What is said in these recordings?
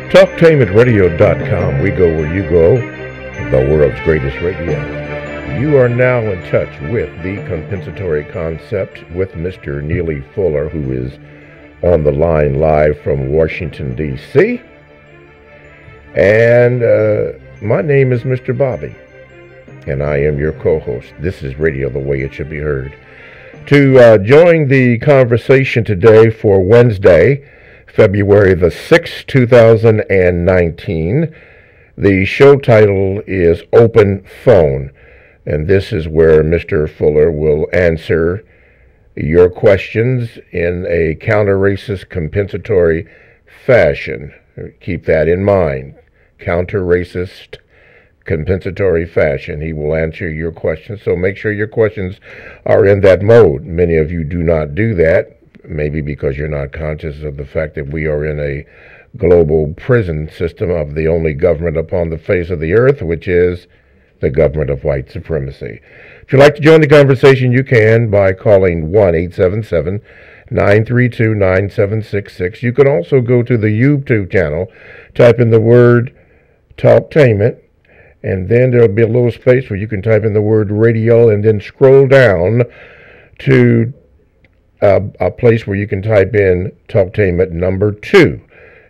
TalkTainmentRadio.com. We go where you go, the world's greatest radio. You are now in touch with the compensatory concept with Mr. Neely Fuller, who is on the line live from Washington, D.C. And my name is Mr. Bobby, and I am your co-host. This is Radio the Way It Should Be Heard. To join the conversation today for Wednesday, February the 6th, 2019, the show title is Open Phone, and this is where Mr. Fuller will answer your questions in a counter-racist compensatory fashion. Keep that in mind. Counter-racist compensatory fashion. He will answer your questions, so make sure your questions are in that mode. Many of you do not do that, maybe because you're not conscious of the fact that we are in a global prison system of the only government upon the face of the earth, which is the government of white supremacy. If you'd like to join the conversation, you can by calling 1-877-932-9766. You can also go to the YouTube channel, type in the word Talktainment, and then there'll be a little space where you can type in the word radio and then scroll down to a place where you can type in Talktainment number 2.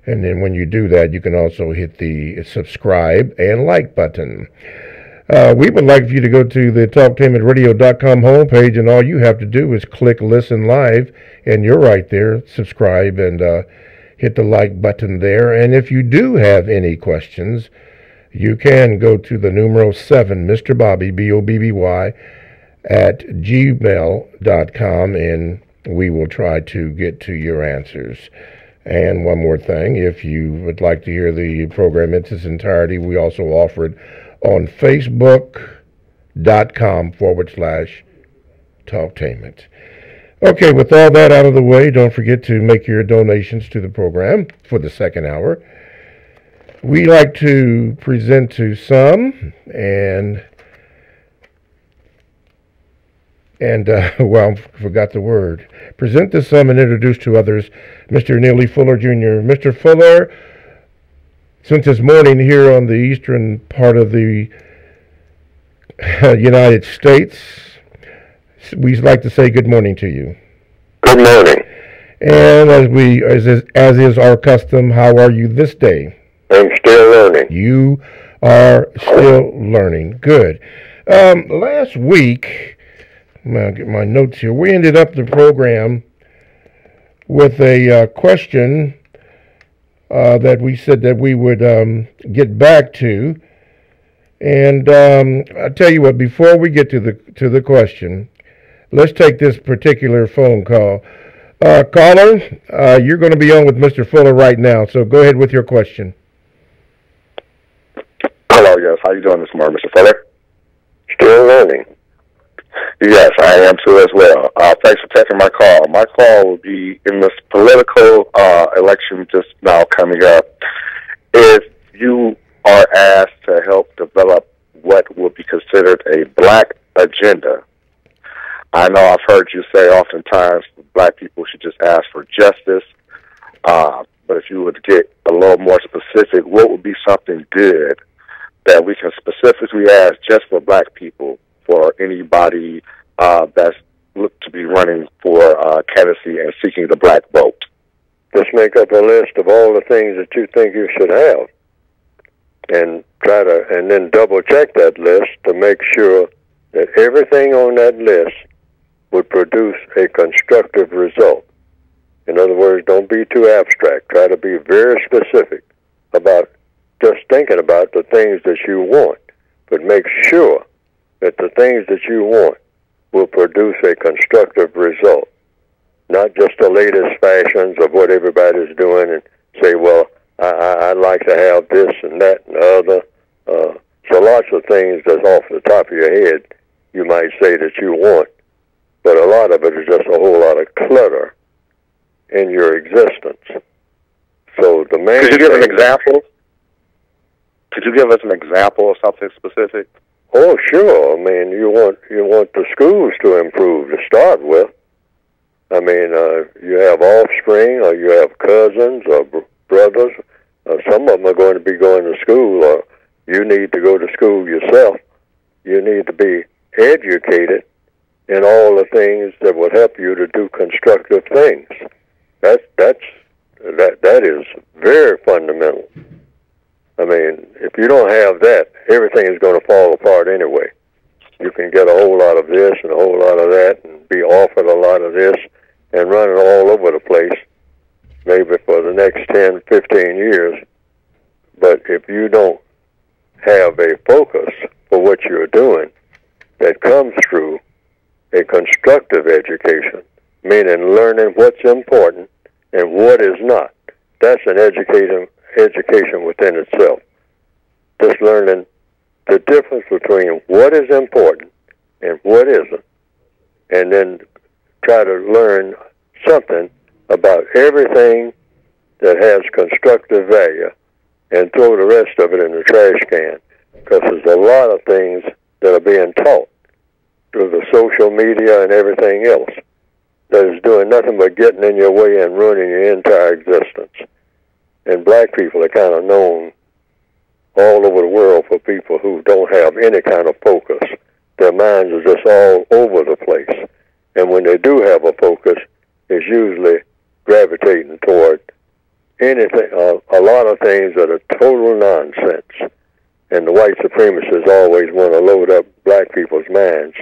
And then when you do that, you can also hit the subscribe and like button. We would like for you to go to the TalkTainmentRadio.com homepage, and all you have to do is click Listen Live, and you're right there. Subscribe and hit the like button there. And if you do have any questions, you can go to the numero 7, Mr. Bobby, B-O-B-B-Y, at gmail.com, and we will try to get to your answers. And one more thing, if you would like to hear the program in its entirety, we also offer it on Facebook.com/Talktainment. Okay, with all that out of the way, don't forget to make your donations to the program for the second hour. We like to present to some forgot the word. Present to some and introduce to others Mr. Neely Fuller, Jr. Mr. Fuller, since it's morning here on the eastern part of the United States, we'd like to say good morning to you. Good morning. And as is our custom, how are you this day? I'm still learning. You are still learning. Good. Last week, I'll get my notes here. We ended up the program with a question that we said that we would get back to. And I'll tell you what, before we get to the question, let's take this particular phone call. Caller, you're going to be on with Mr. Fuller right now, so go ahead with your question. Hello, yes. How you doing this morning, Mr. Fuller? Still learning. Yes, I am too as well. Thanks for taking my call. My call will be in this political election just now coming up. If you are asked to help develop what would be considered a black agenda, I know I've heard you say oftentimes black people should just ask for justice, but if you would get a little more specific, what would be something good that we can specifically ask just for black people, for anybody that's looked to be running for candidacy and seeking the black vote? Just make up a list of all the things that you think you should have, and then double check that list to make sure that everything on that list would produce a constructive result. In other words, don't be too abstract. Try to be very specific about just thinking about the things that you want, but make sure that the things that you want will produce a constructive result, not just the latest fashions of what everybody's doing and say, well, I'd like to have this and that and the other. So lots of things that's off the top of your head you might say that you want, but a lot of it is just a whole lot of clutter in your existence. So the main Could you give an example? Could you give us an example of something specific? Oh, sure. I mean, you want the schools to improve to start with. I mean, you have offspring, or you have cousins or brothers Some of them are going to be going to school, or you need to go to school yourself. You need to be educated in all the things that would help you to do constructive things. That is very fundamental. I mean, if you don't have that, everything is going to fall apart anyway. You can get a whole lot of this and a whole lot of that and be offered a lot of this and run it all over the place, maybe for the next 10, 15 years. But if you don't have a focus for what you're doing that comes through a constructive education, meaning learning what's important and what is not, that's an education within itself. Just learning the difference between what is important and what isn't, and then try to learn something about everything that has constructive value and throw the rest of it in the trash can, because there's a lot of things that are being taught through the social media and everything else that is doing nothing but getting in your way and ruining your entire existence. And black people are kind of known all over the world for people who don't have any kind of focus. Their minds are just all over the place. And when they do have a focus, it's usually gravitating toward anything, a lot of things that are total nonsense. And the white supremacists always want to load up black people's minds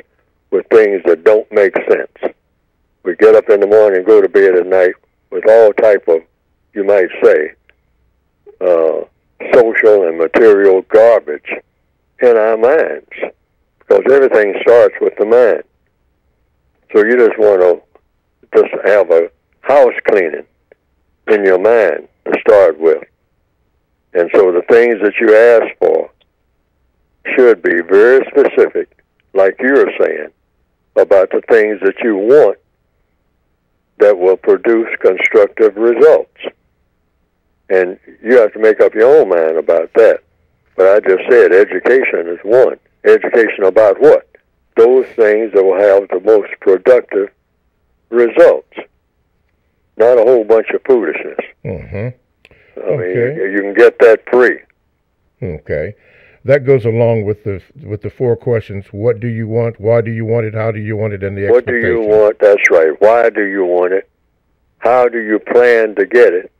with things that don't make sense. We get up in the morning and go to bed at night with all type of, you might say, social and material garbage in our minds, because everything starts with the mind. So you just want to just have a house cleaning in your mind to start with. And so the things that you ask for should be very specific, like you're saying, about the things that you want that will produce constructive results. And you have to make up your own mind about that. But I just said education is one. Education about what? Those things that will have the most productive results. Not a whole bunch of foolishness. Mm-hmm. I mean, you can get that free. Okay. That goes along with the four questions. What do you want? Why do you want it? How do you want it? And the What do you want? That's right. Why do you want it? How do you plan to get it?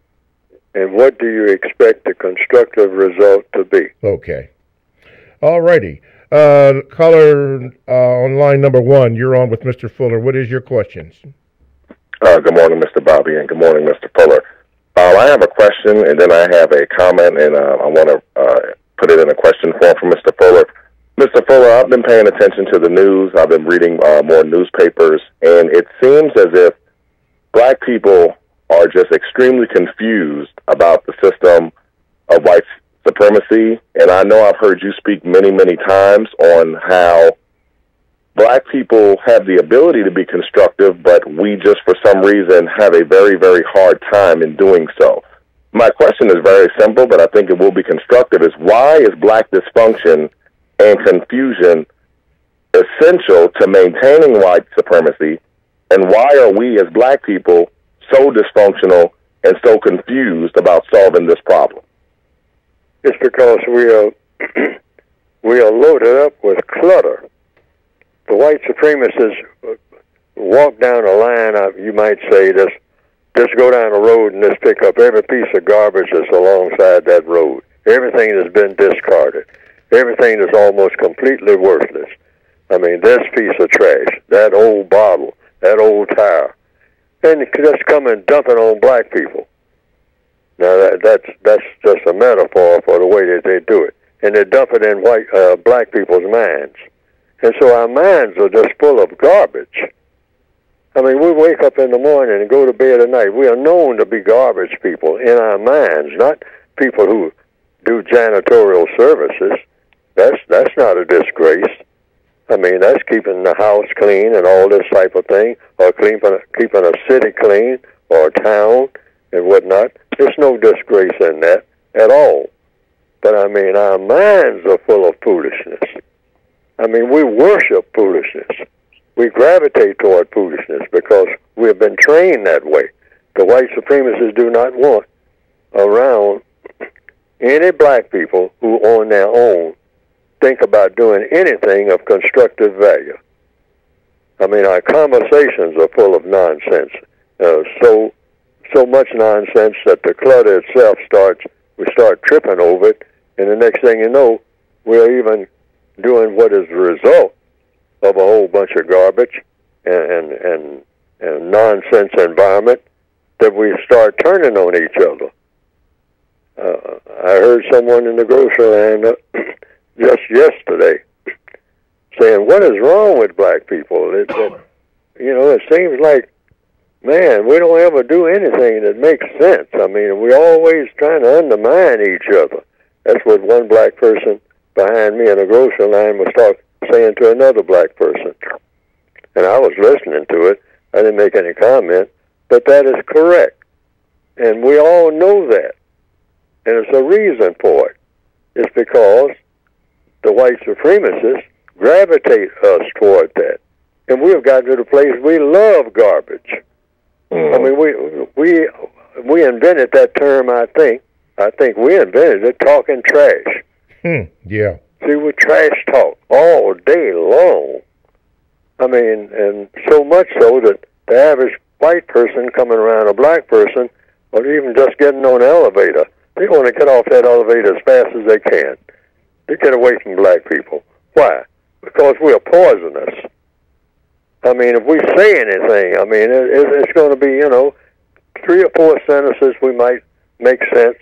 And what do you expect the constructive result to be? Okay. All righty. Caller on line number 1, you're on with Mr. Fuller. What is your questions? Good morning, Mr. Bobby, and good morning, Mr. Fuller. I have a question, and then I have a comment, and I want to put it in a question form for Mr. Fuller. Mr. Fuller, I've been paying attention to the news. I've been reading more newspapers, and it seems as if black people are just extremely confused about the system of white supremacy. And I know I've heard you speak many, many times on how black people have the ability to be constructive, but we just for some reason have a very, very hard time in doing so. My question is very simple, but I think it will be constructive, is why is black dysfunction and confusion essential to maintaining white supremacy, and why are we as black people so dysfunctional and so confused about solving this problem? It's because we are loaded up with clutter. The white supremacists walk down a line, you might say, just go down the road and just pick up every piece of garbage that's alongside that road. Everything that's been discarded. Everything that's almost completely worthless. I mean, this piece of trash, that old bottle, that old tire. And just come and dump it on black people. Now, that's just a metaphor for the way that they do it. And they dump it in black people's minds. And so our minds are just full of garbage. I mean, we wake up in the morning and go to bed at night. We are known to be garbage people in our minds, not people who do janitorial services. That's not a disgrace. I mean, that's keeping the house clean and all this type of thing, or keeping a city clean or a town and whatnot. There's no disgrace in that at all. But, I mean, our minds are full of foolishness. I mean, we worship foolishness. We gravitate toward foolishness because we've been trained that way. The white supremacists do not want around any black people who on their own think about doing anything of constructive value. I mean, our conversations are full of nonsense. So much nonsense that the clutter itself we start tripping over it, and the next thing you know, we're even doing what is the result of a whole bunch of garbage and nonsense environment that we start turning on each other. I heard someone in the grocery line just yesterday saying, "What is wrong with black people?" It seems like, man, we don't ever do anything that makes sense. I mean, we're always trying to undermine each other. That's what one black person behind me in the grocery line was saying to another black person. And I was listening to it. I didn't make any comment, but that is correct. And we all know that. And there's a reason for it. It's because the white supremacists gravitate us toward that. And we have gotten to the place we love garbage. I mean, we invented that term, I think. I think we invented it, talking trash. Yeah. See, we trash talk all day long. I mean, and so much so that the average white person coming around a black person, or even just getting on an elevator, they want to get off that elevator as fast as they can. They get away from black people. Why? Because we are poisonous. I mean, if we say anything, I mean, it's going to be, 3 or 4 sentences we might make sense,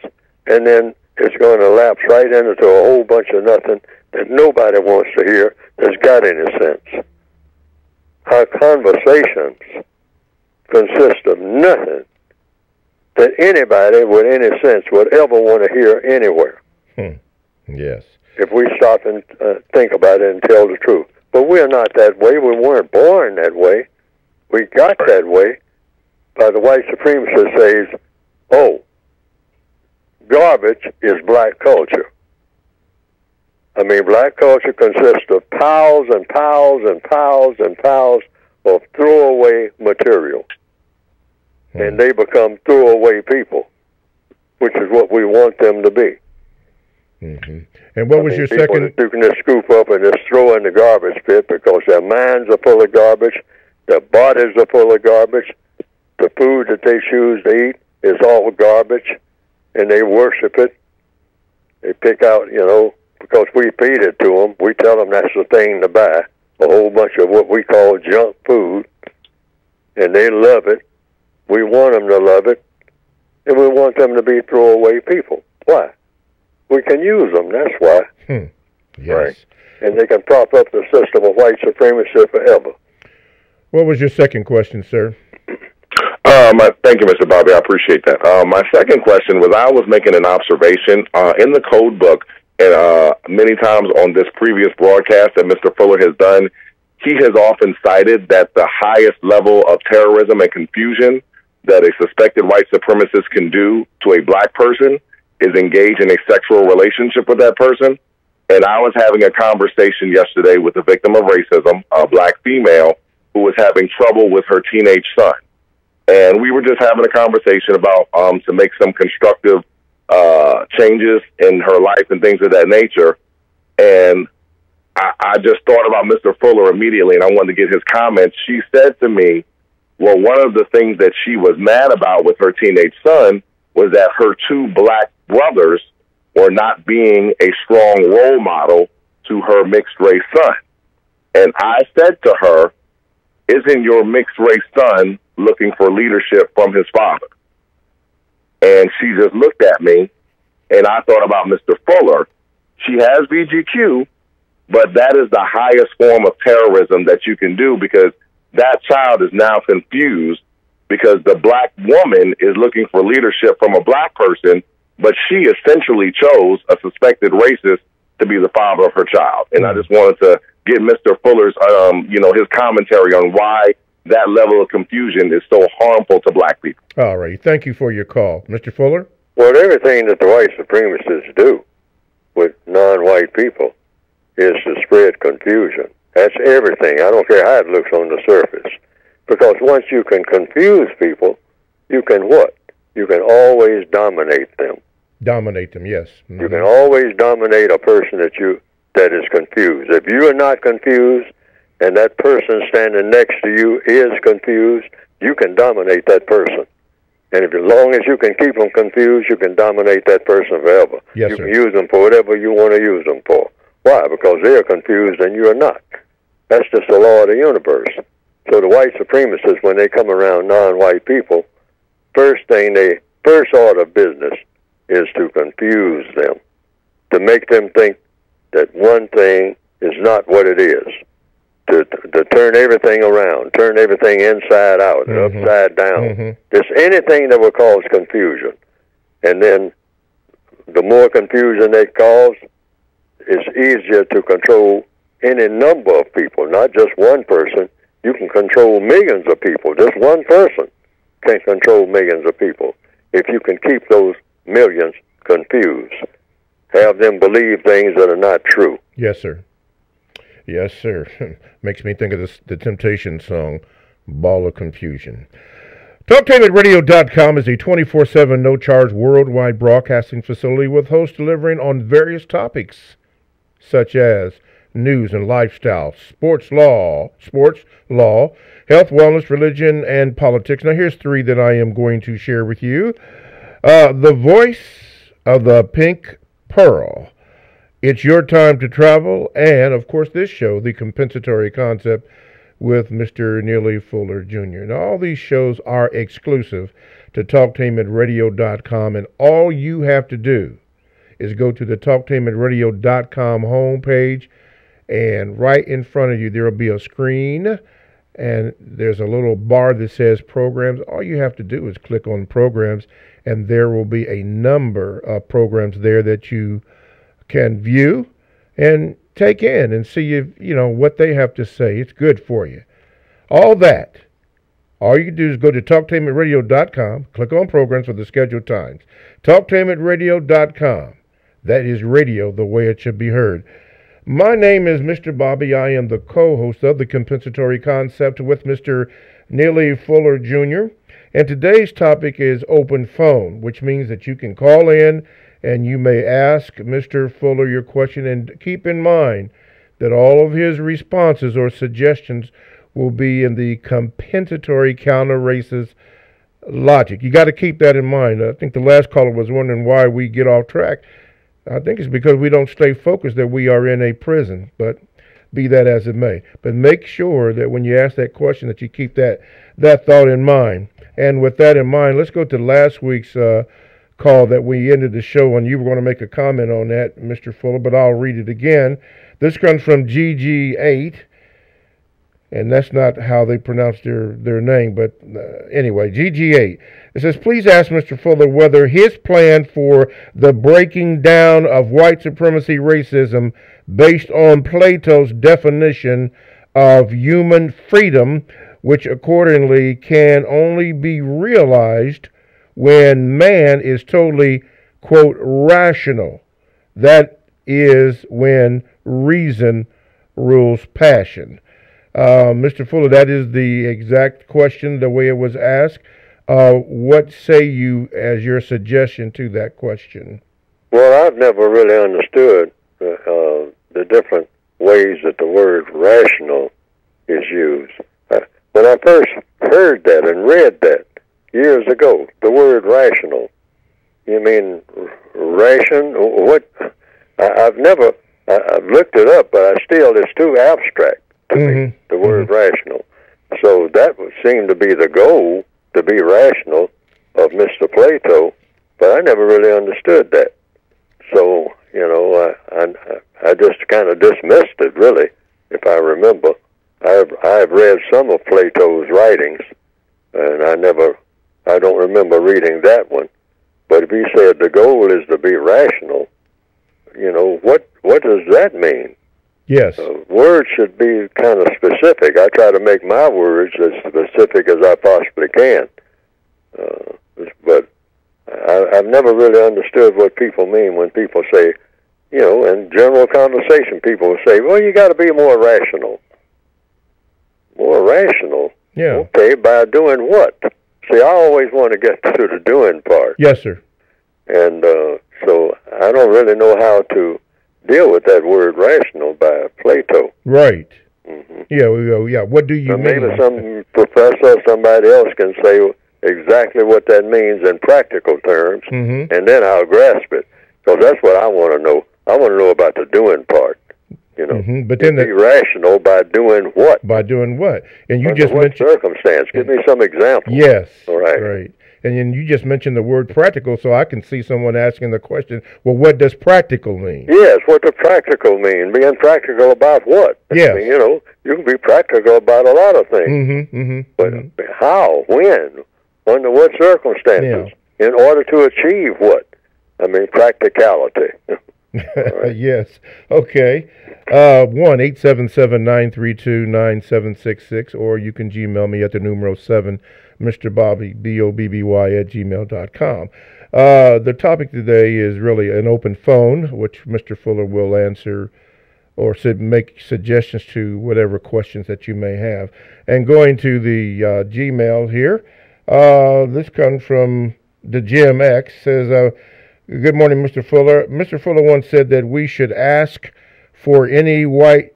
and then it's going to lapse right into a whole bunch of nothing that nobody wants to hear that's got any sense. Our conversations consist of nothing that anybody with any sense would ever want to hear anywhere. Yes. If we stop and think about it and tell the truth. But we're not that way. We weren't born that way. We got that way by the white supremacist says, "Oh, garbage is black culture." I mean, black culture consists of piles and piles and piles and piles of throwaway material. And they become throwaway people, which is what we want them to be. Mm-hmm. And what was your second? You can just scoop up and just throw in the garbage pit because their minds are full of garbage, their bodies are full of garbage, the food that they choose to eat is all garbage, and they worship it. They pick out, because we feed it to them, we tell them that's the thing to buy, a whole bunch of what we call junk food, and they love it. We want them to love it, and we want them to be throwaway people. Why? We can use them, that's why. Yes. Right. And they can prop up the system of white supremacy forever. What was your second question, sir? Thank you, Mr. Bobby. I appreciate that. My second question was I was making an observation in the code book, and many times on this previous broadcast that Mr. Fuller has done, he has often cited that the highest level of terrorism and confusion that a suspected white supremacist can do to a black person is engage in a sexual relationship with that person. And I was having a conversation yesterday with a victim of racism, a black female, who was having trouble with her teenage son. And we were just having a conversation about to make some constructive changes in her life and things of that nature. And I just thought about Mr. Fuller immediately, and I wanted to get his comments. She said to me, well, one of the things that she was mad about with her teenage son was that her 2 black brothers were not being a strong role model to her mixed-race son. And I said to her, isn't your mixed-race son looking for leadership from his father? And she just looked at me, and I thought about Mr. Fuller. She has VGQ, but that is the highest form of terrorism that you can do, because that child is now confused because the black woman is looking for leadership from a black person, but she essentially chose a suspected racist to be the father of her child. And I just wanted to get Mr. Fuller's, his commentary on why that level of confusion is so harmful to black people. All right. Thank you for your call. Mr. Fuller? Well, everything that the white supremacists do with non-white people is to spread confusion. That's everything. I don't care how it looks on the surface. Because once you can confuse people, you can what? You can always dominate them. Dominate them, yes. You can always dominate a person that is confused. If you are not confused and that person standing next to you is confused, you can dominate that person. And as long as you can keep them confused, you can dominate that person forever. Yes, you sir. can use them for whatever you want to use them for. Why? Because they're confused and you're not. That's just the law of the universe. So the white supremacists, when they come around non-white people, first order of business is to confuse them, to make them think that one thing is not what it is, to turn everything around, turn everything inside out, upside down. Just anything that will cause confusion. And then the more confusion they cause, it's easier to control any number of people, not just one person. You can control millions of people. Just one person can control millions of people if you can keep those millions confused. Have them believe things that are not true. Yes, sir. Yes, sir. Makes me think of the Temptation song, Ball of Confusion. TalkTainMenRadio.com is a 24/7 no-charge worldwide broadcasting facility with hosts delivering on various topics such as news and lifestyle, sports law, health, wellness, religion, and politics. Now, here's three that I am going to share with you. The voice of the pink pearl. It's your time to travel. And, of course, this show, The Compensatory Concept with Mr. Neely Fuller Jr. Now, all these shows are exclusive to TalkTainmentRadio.com, and all you have to do is go to the TalkTainmentRadio.com homepage, and right in front of you there will be a screen, and there's a little bar that says programs. All you have to do is click on programs, and there will be a number of programs there that you can view and take in and see if what they have to say. It's good for you. All you do is go to TalkTainmentRadio.com, click on programs for the scheduled times. TalkTainmentRadio.com. That is radio the way it should be heard. My name is Mr. Bobby. I am the co-host of The Compensatory Concept with Mr. Neely Fuller Jr. And today's topic is open phone, which means that you can call in and you may ask Mr. Fuller your question. And keep in mind that all of his responses or suggestions will be in the compensatory counter-racist logic. You got to keep that in mind. I think the last caller was wondering why we get off track. I think it's because we don't stay focused that we are in a prison, but be that as it may. But make sure that when you ask that question that you keep that thought in mind. And with that in mind, let's go to last week's call that we ended the show on. You were going to make a comment on that, Mr. Fuller, but I'll read it again. This comes from GG8, and that's not how they pronounce their name, but anyway, GG8. It says, please ask Mr. Fuller whether his plan for the breaking down of white supremacy racism based on Plato's definition of human freedom, which accordingly can only be realized when man is totally, quote, rational. That is when reason rules passion. Mr. Fuller, that is the exact question, the way it was asked. What say you as your suggestion to that question? Well, I've never really understood the different ways that the word rational is used. When I first heard that and read that years ago, the word rational, you mean ration? What? I've looked it up, but it's too abstract to me, the word rational. So that would seem to be the goal, to be rational, of Mr. Plato, but I never really understood that. So, I just kind of dismissed it, really, if I remember. I've read some of Plato's writings, and I don't remember reading that one. But if he said the goal is to be rational, what does that mean? Yes. Words should be kind of specific. I try to make my words as specific as I possibly can. But I've never really understood what people mean when people say, in general conversation, people will say, well, you got to be more rational. More rational? Yeah. Okay, by doing what? See, I always want to get to the doing part. Yes, sir. And I don't really know how to deal with that word rational by Plato. Right. Mm-hmm. Yeah. What do you mean? Maybe some professor or somebody else can say exactly what that means in practical terms, mm-hmm. and then I'll grasp it. Because that's what I want to know. I want to know about the doing part. You know, mm-hmm. But then be rational by doing what? By doing what? And you Under just what mentioned circumstance. Give me some examples. Yes. All right. Right. And then you just mentioned the word practical, so I can see someone asking the question, well, what does practical mean? Yes, what does practical mean? Being practical about what? Yes. I mean, you know, you can be practical about a lot of things. Mm-hmm, mm-hmm, but mm-hmm. how? When? Under what circumstances? Yeah. In order to achieve what? I mean, practicality. Right. Yes. Okay. 1-877-932-9766, or you can Gmail me at the numero 7, Mr. Bobby, Bobby @gmail.com. The topic today is really an open phone, which Mr. Fuller will answer or make suggestions to whatever questions that you may have. And going to the Gmail here, this comes from the Jim X, says, good morning, Mr. Fuller. Mr. Fuller once said that we should ask for any white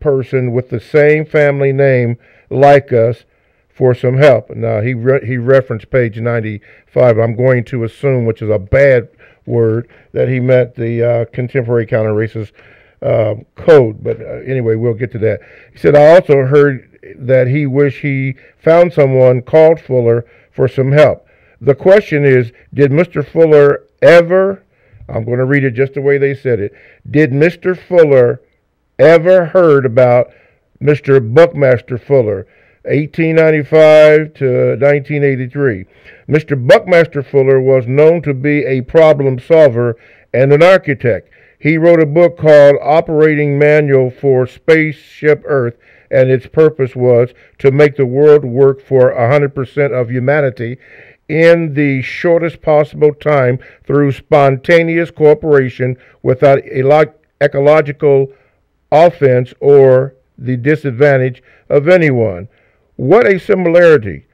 person with the same family name like us for some help. Now, he referenced page 95. I'm going to assume, which is a bad word, that he meant the contemporary counter-racist code. But anyway, we'll get to that. He said, I also heard that he wished he found someone called Fuller for some help. The question is, did Mr. Fuller ever, I'm going to read it just the way they said it, did Mr. Fuller ever heard about Mr. Buckmaster Fuller, 1895 to 1983? Mr. Buckmaster Fuller was known to be a problem solver and an architect. He wrote a book called Operating Manual for Spaceship Earth, and its purpose was to make the world work for 100% of humanity in the shortest possible time through spontaneous cooperation without ecological offense or the disadvantage of anyone. What a similarity.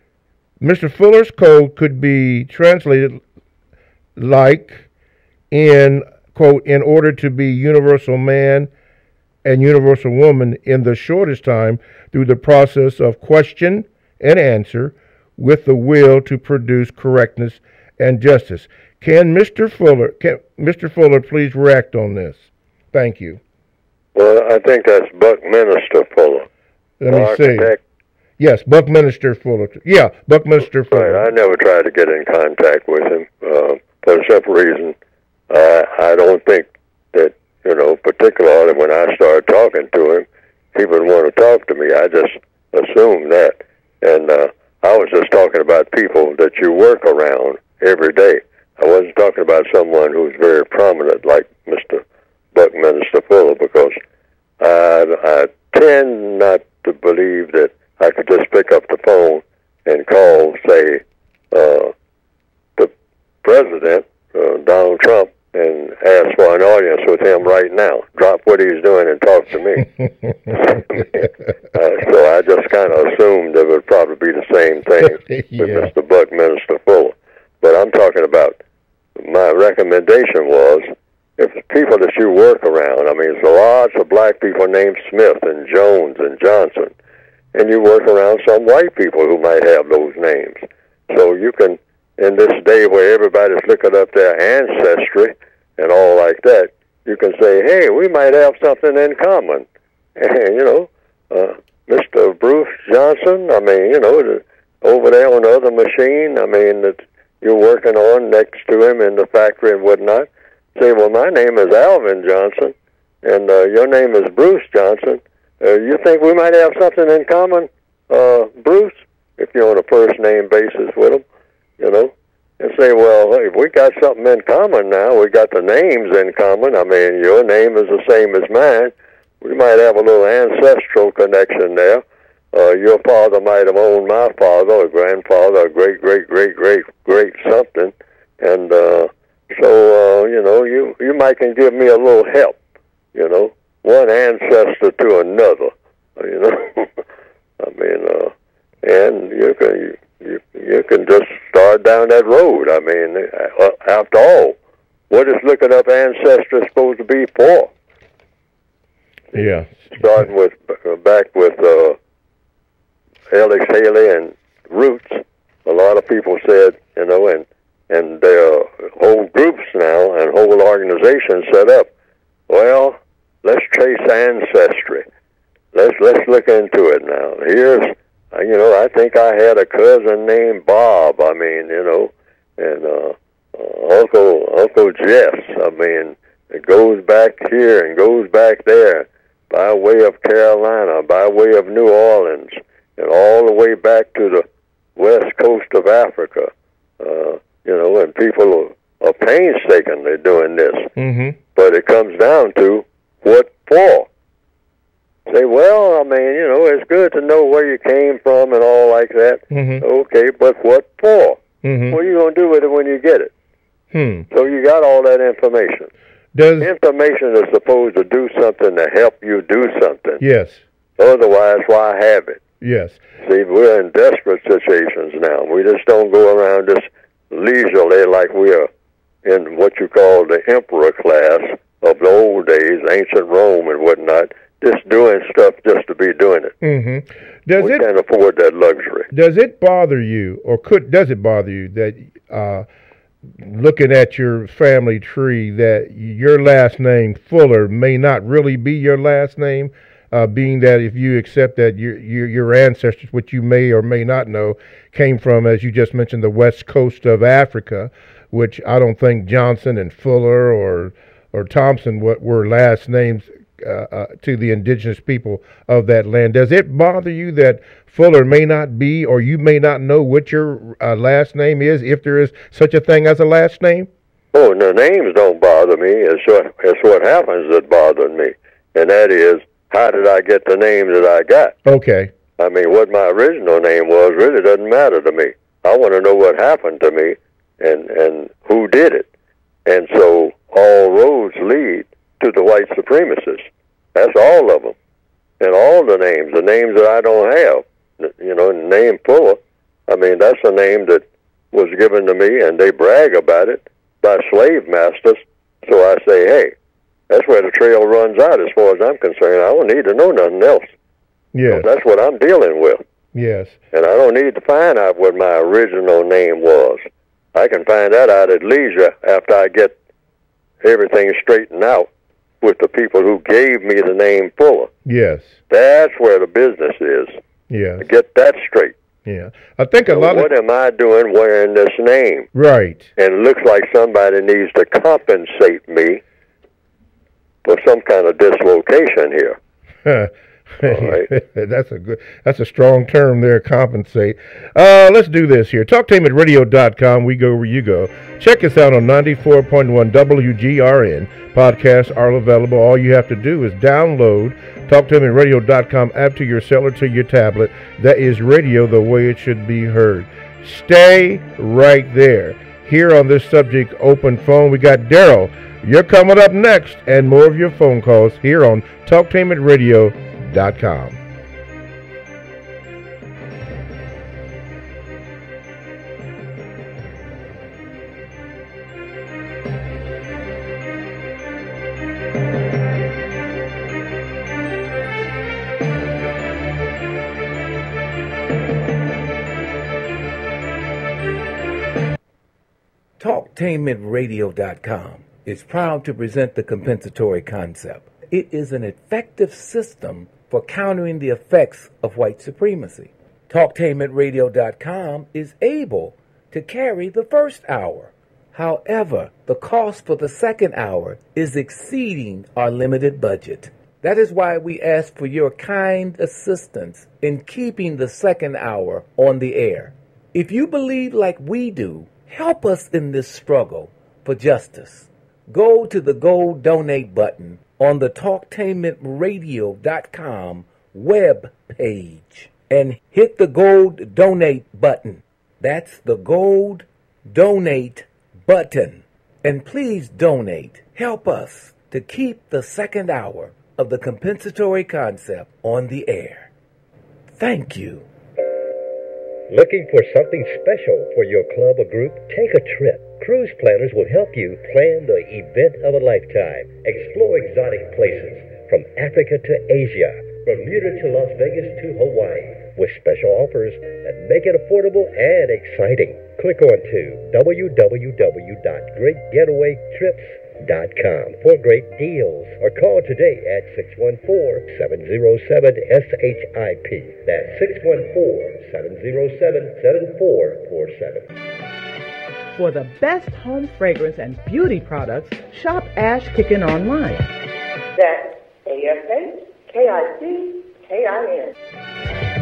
Mr. Fuller's code could be translated like in, quote, in order to be universal man and universal woman in the shortest time through the process of question and answer with the will to produce correctness and justice. Can Mr. Fuller please react on this? Thank you. Well, I think that's Buckminster Fuller. Let me see. Yes, Buckminster Fuller. Yeah, Buckminster Fuller. Right. I never tried to get in contact with him for the simple reason I don't think that, you know, particularly when I started talking to him, he would want to talk to me. I just assumed that. And I was just talking about people that you work around every day. I wasn't talking about someone who's very prominent like Mr. Buckminster Fuller, because I tend not to believe that I could just pick up the phone and call, say, the president, Donald Trump, and ask for an audience with him right now. Drop what he's doing and talk to me. So I just kind of assumed it would probably be the same thing with Mr. Buckminster Fuller. But I'm talking about, my recommendation was, if the people that you work around, I mean, there's lots of black people named Smith and Jones and Johnson, and you work around some white people who might have those names. So you can, in this day where everybody's looking up their ancestry and all like that, you can say, hey, we might have something in common. And, you know, Mr. Bruce Johnson, I mean, you know, over there on the other machine, I mean, that you're working on next to him in the factory and whatnot, say, well, my name is Alvin Johnson, and your name is Bruce Johnson. You think we might have something in common, Bruce, if you're on a first-name basis with him, you know? And say, well, hey, we got something in common now. We got the names in common. I mean, your name is the same as mine. We might have a little ancestral connection there. Your father might have owned my father, or grandfather, or great something. And so, you know, you might can give me a little help, you know, one ancestor to another, you know. I mean, and you can just start down that road. I mean, after all, what is looking up Ancestry supposed to be for? Yeah. Starting with back with Alex Haley and Roots, a lot of people said, you know, and there are whole groups now and whole organizations set up. Well, let's trace Ancestry. Let's look into it now. Here's, you know, I think I had a cousin named Bob. I mean, you know, and Uncle Jess. I mean, it goes back here and goes back there, by way of Carolina, by way of New Orleans, and all the way back to the west coast of Africa. You know, and people are painstakingly doing this. Mm-hmm. But it comes down to what for. Say, well, I mean, you know, it's good to know where you came from and all like that. Mm-hmm. Okay, but what for? Mm-hmm. What are you going to do with it when you get it? So you got all that information. Information is supposed to do something to help you do something. Yes. Otherwise, why have it? Yes. See, we're in desperate situations now. We just don't go around just leisurely like we are in what you call the emperor class of the old days, ancient Rome and whatnot, just doing stuff just to be doing it. Mm-hmm. We can't afford that luxury. Does it bother you, or does it bother you that looking at your family tree, that your last name, Fuller, may not really be your last name, being that if you accept that your ancestors, which you may or may not know, came from, as you just mentioned, the west coast of Africa, which I don't think Johnson and Fuller or Thompson were last names to the indigenous people of that land. Does it bother you that Fuller may not be, or you may not know what your last name is, if there is such a thing as a last name? Oh, the names don't bother me. It's what happens that bothers me, and that is, how did I get the name that I got? Okay. I mean, what my original name was really doesn't matter to me. I want to know what happened to me and who did it. And so all roads lead to the white supremacists. That's all of them. And all the names that I don't have, you know, the name Fuller, I mean, that's a name that was given to me, and they brag about it, by slave masters. So I say, hey, that's where the trail runs out as far as I'm concerned. I don't need to know nothing else. Yes. So that's what I'm dealing with. Yes. And I don't need to find out what my original name was. I can find that out at leisure after I get everything straightened out with the people who gave me the name Fuller. Yes. That's where the business is. Yeah. To get that straight. Yeah. I think a lot what am I doing wearing this name? Right. And it looks like somebody needs to compensate me for some kind of dislocation here. Right. That's a strong term there, compensate. Let's do this here. TalkTainmentRadio.com. We go where you go. Check us out on 94.1 WGRN. Podcasts are available. All you have to do is download TalkTainmentRadio.com app to your cell or to your tablet. That is radio the way it should be heard. Stay right there. Here on this subject, open phone, we got Daryl. You're coming up next, and more of your phone calls here on TalkTainmentRadio.com. TalkTainmentRadio.com is proud to present the compensatory concept. It is an effective system for countering the effects of white supremacy. TalkTainmentRadio.com is able to carry the first hour. However, the cost for the second hour is exceeding our limited budget. That is why we ask for your kind assistance in keeping the second hour on the air. If you believe like we do, help us in this struggle for justice. Go to the gold donate button on the TalkTainmentRadio.com web page and hit the gold donate button. That's the gold donate button. And please donate. Help us to keep the second hour of the compensatory concept on the air. Thank you. Looking for something special for your club or group? Take a trip Cruise planners will help you plan the event of a lifetime. Explore exotic places from Africa to Asia, Bermuda to Las Vegas to Hawaii, with special offers that make it affordable and exciting. Click on to www.greatgetawaytrips.com for great deals, or call today at 614-707-SHIP. That's 614-707-7447. For the best home fragrance and beauty products, shop Ash Kickin online. That's ASHKICKIN.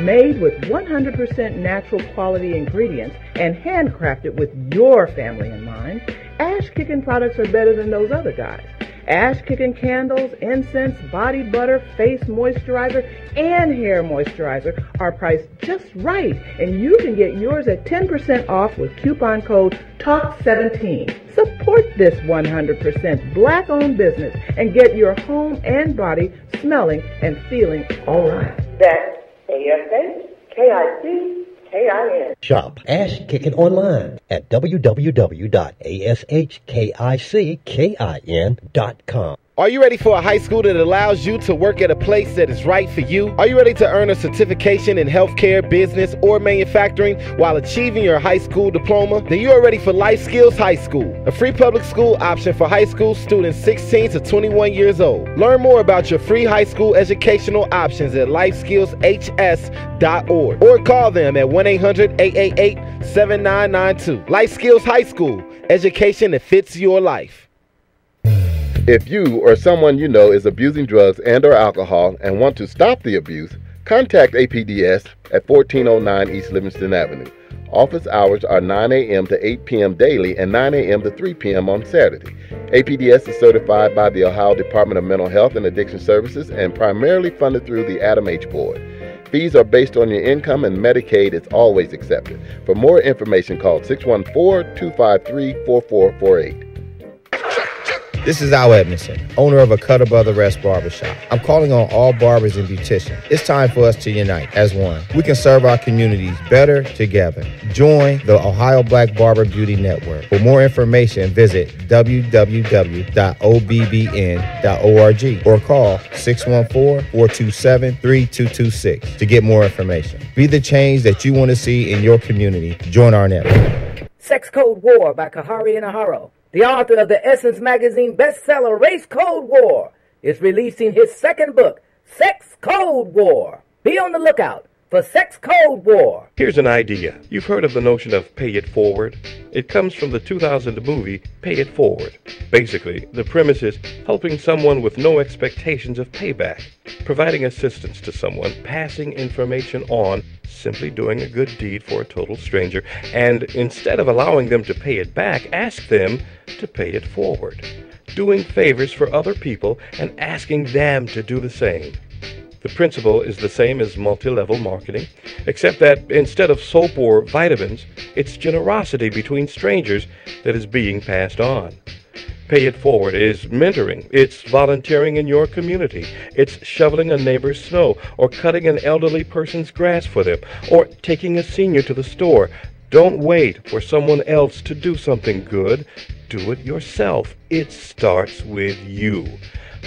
Made with 100% natural quality ingredients and handcrafted with your family in mind, Ash Kickin products are better than those other guys. Ash Kickin candles, incense, body butter, face moisturizer, and hair moisturizer are priced just right, and you can get yours at 10% off with coupon code TALK17. Support this 100% black-owned business and get your home and body smelling and feeling all right. That's ASHKICKIN. Shop Ash Kickin online at www.ashkickin.com. Are you ready for a high school that allows you to work at a place that is right for you? Are you ready to earn a certification in healthcare, business, or manufacturing while achieving your high school diploma? Then you are ready for Life Skills High School, a free public school option for high school students 16 to 21 years old. Learn more about your free high school educational options at lifeskillshs.org or call them at 1-800-888-7992. Life Skills High School, education that fits your life. If you or someone you know is abusing drugs and or alcohol and want to stop the abuse, contact APDS at 1409 East Livingston Avenue. Office hours are 9 a.m. to 8 p.m. daily and 9 a.m. to 3 p.m. on Saturday. APDS is certified by the Ohio Department of Mental Health and Addiction Services and primarily funded through the Adam H. Board. Fees are based on your income and Medicaid is always accepted. For more information, call 614-253-4448. This is Al Edmondson, owner of a Cutter Brother Rest Barbershop. I'm calling on all barbers and beauticians. It's time for us to unite as one. We can serve our communities better together. Join the Ohio Black Barber Beauty Network. For more information, visit www.obbn.org or call 614-427-3226 to get more information. Be the change that you want to see in your community. Join our network. Sex Code War by Kahari Inaharo, the author of the Essence magazine bestseller Race Code War, is releasing his second book, Sex Code War. Be on the lookout for Sex Code War. Here's an idea. You've heard of the notion of pay it forward? It comes from the 2000 movie Pay It Forward. Basically, the premise is helping someone with no expectations of payback, providing assistance to someone, passing information on, simply doing a good deed for a total stranger, and instead of allowing them to pay it back, ask them to pay it forward. Doing favors for other people and asking them to do the same. The principle is the same as multi-level marketing, except that instead of soap or vitamins, it's generosity between strangers that is being passed on. Pay It Forward is mentoring. It's volunteering in your community. It's shoveling a neighbor's snow, or cutting an elderly person's grass for them, or taking a senior to the store. Don't wait for someone else to do something good. Do it yourself. It starts with you.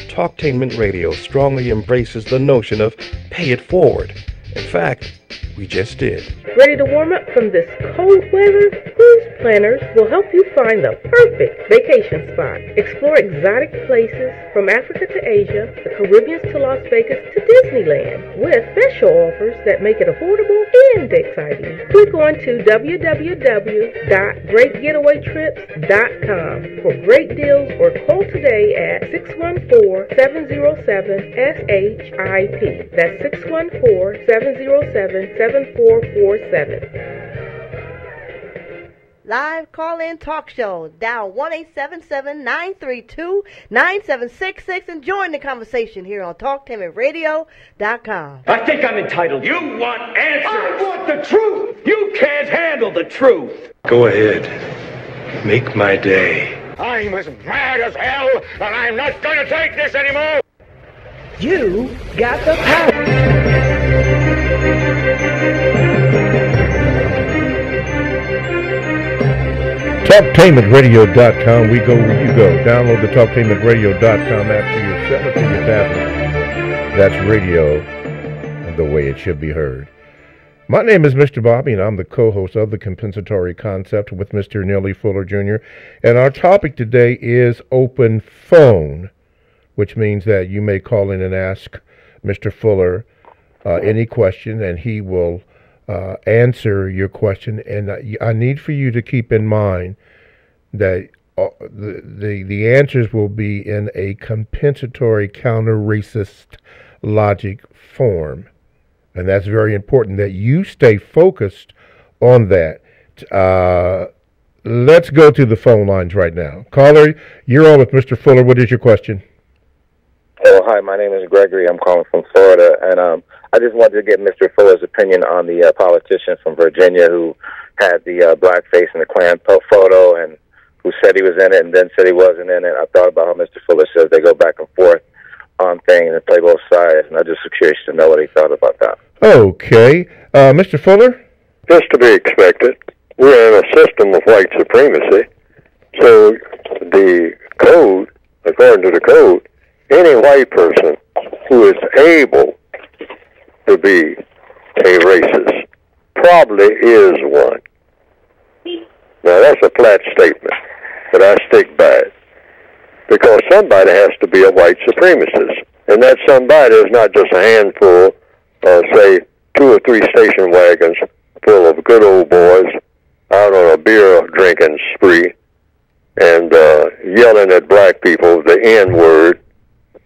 Talktainment Radio strongly embraces the notion of pay it forward. In fact, we just did. Ready to warm up from this cold weather? Cruise planners will help you find the perfect vacation spot. Explore exotic places from Africa to Asia, the Caribbean to Las Vegas to Disneyland, with special offers that make it affordable and exciting. Click on to www.greatgetawaytrips.com for great deals or call today at 614-707-SHIP. That's 614-707-7447. Live call-in talk show. Dial 1-877-932-9766 and join the conversation here on TalkTainmentRadio.com. I think I'm entitled. You want answers. I want the truth. You can't handle the truth. Go ahead. Make my day. I'm as mad as hell, and I'm not going to take this anymore. You got the power. TalkTainmentRadio.com. We go where you go. Download the TalkTainmentRadio.com app to your cell or to your tablet. That's radio the way it should be heard. My name is Mr. Bobby, and I'm the co-host of the Compensatory Concept with Mr. Neely Fuller Jr. And our topic today is open phone, which means that you may call in and ask Mr. Fuller any question, and he will answer your question. And I need for you to keep in mind that the answers will be in a compensatory counter-racist logic form. And that's very important that you stay focused on that. Let's go to the phone lines right now. Caller, you're on with Mr. Fuller. What is your question? Oh, hi. My name is Gregory. I'm calling from Florida. And I just wanted to get Mr. Fuller's opinion on the politician from Virginia who had the blackface in the Klan photo and who said he was in it and then said he wasn't in it. I thought about how Mr. Fuller says they go back and forth on things and play both sides, and I just was curious to know what he thought about that. Okay. Mr. Fuller? Just to be expected. We're in a system of white supremacy. So the code, according to the code, any white person who is able to be a racist probably is one. Now, that's a flat statement, but I stick by it. Because somebody has to be a white supremacist. And that somebody is not just a handful of, say, 2 or 3 station wagons full of good old boys out on a beer drinking spree and yelling at black people the N-word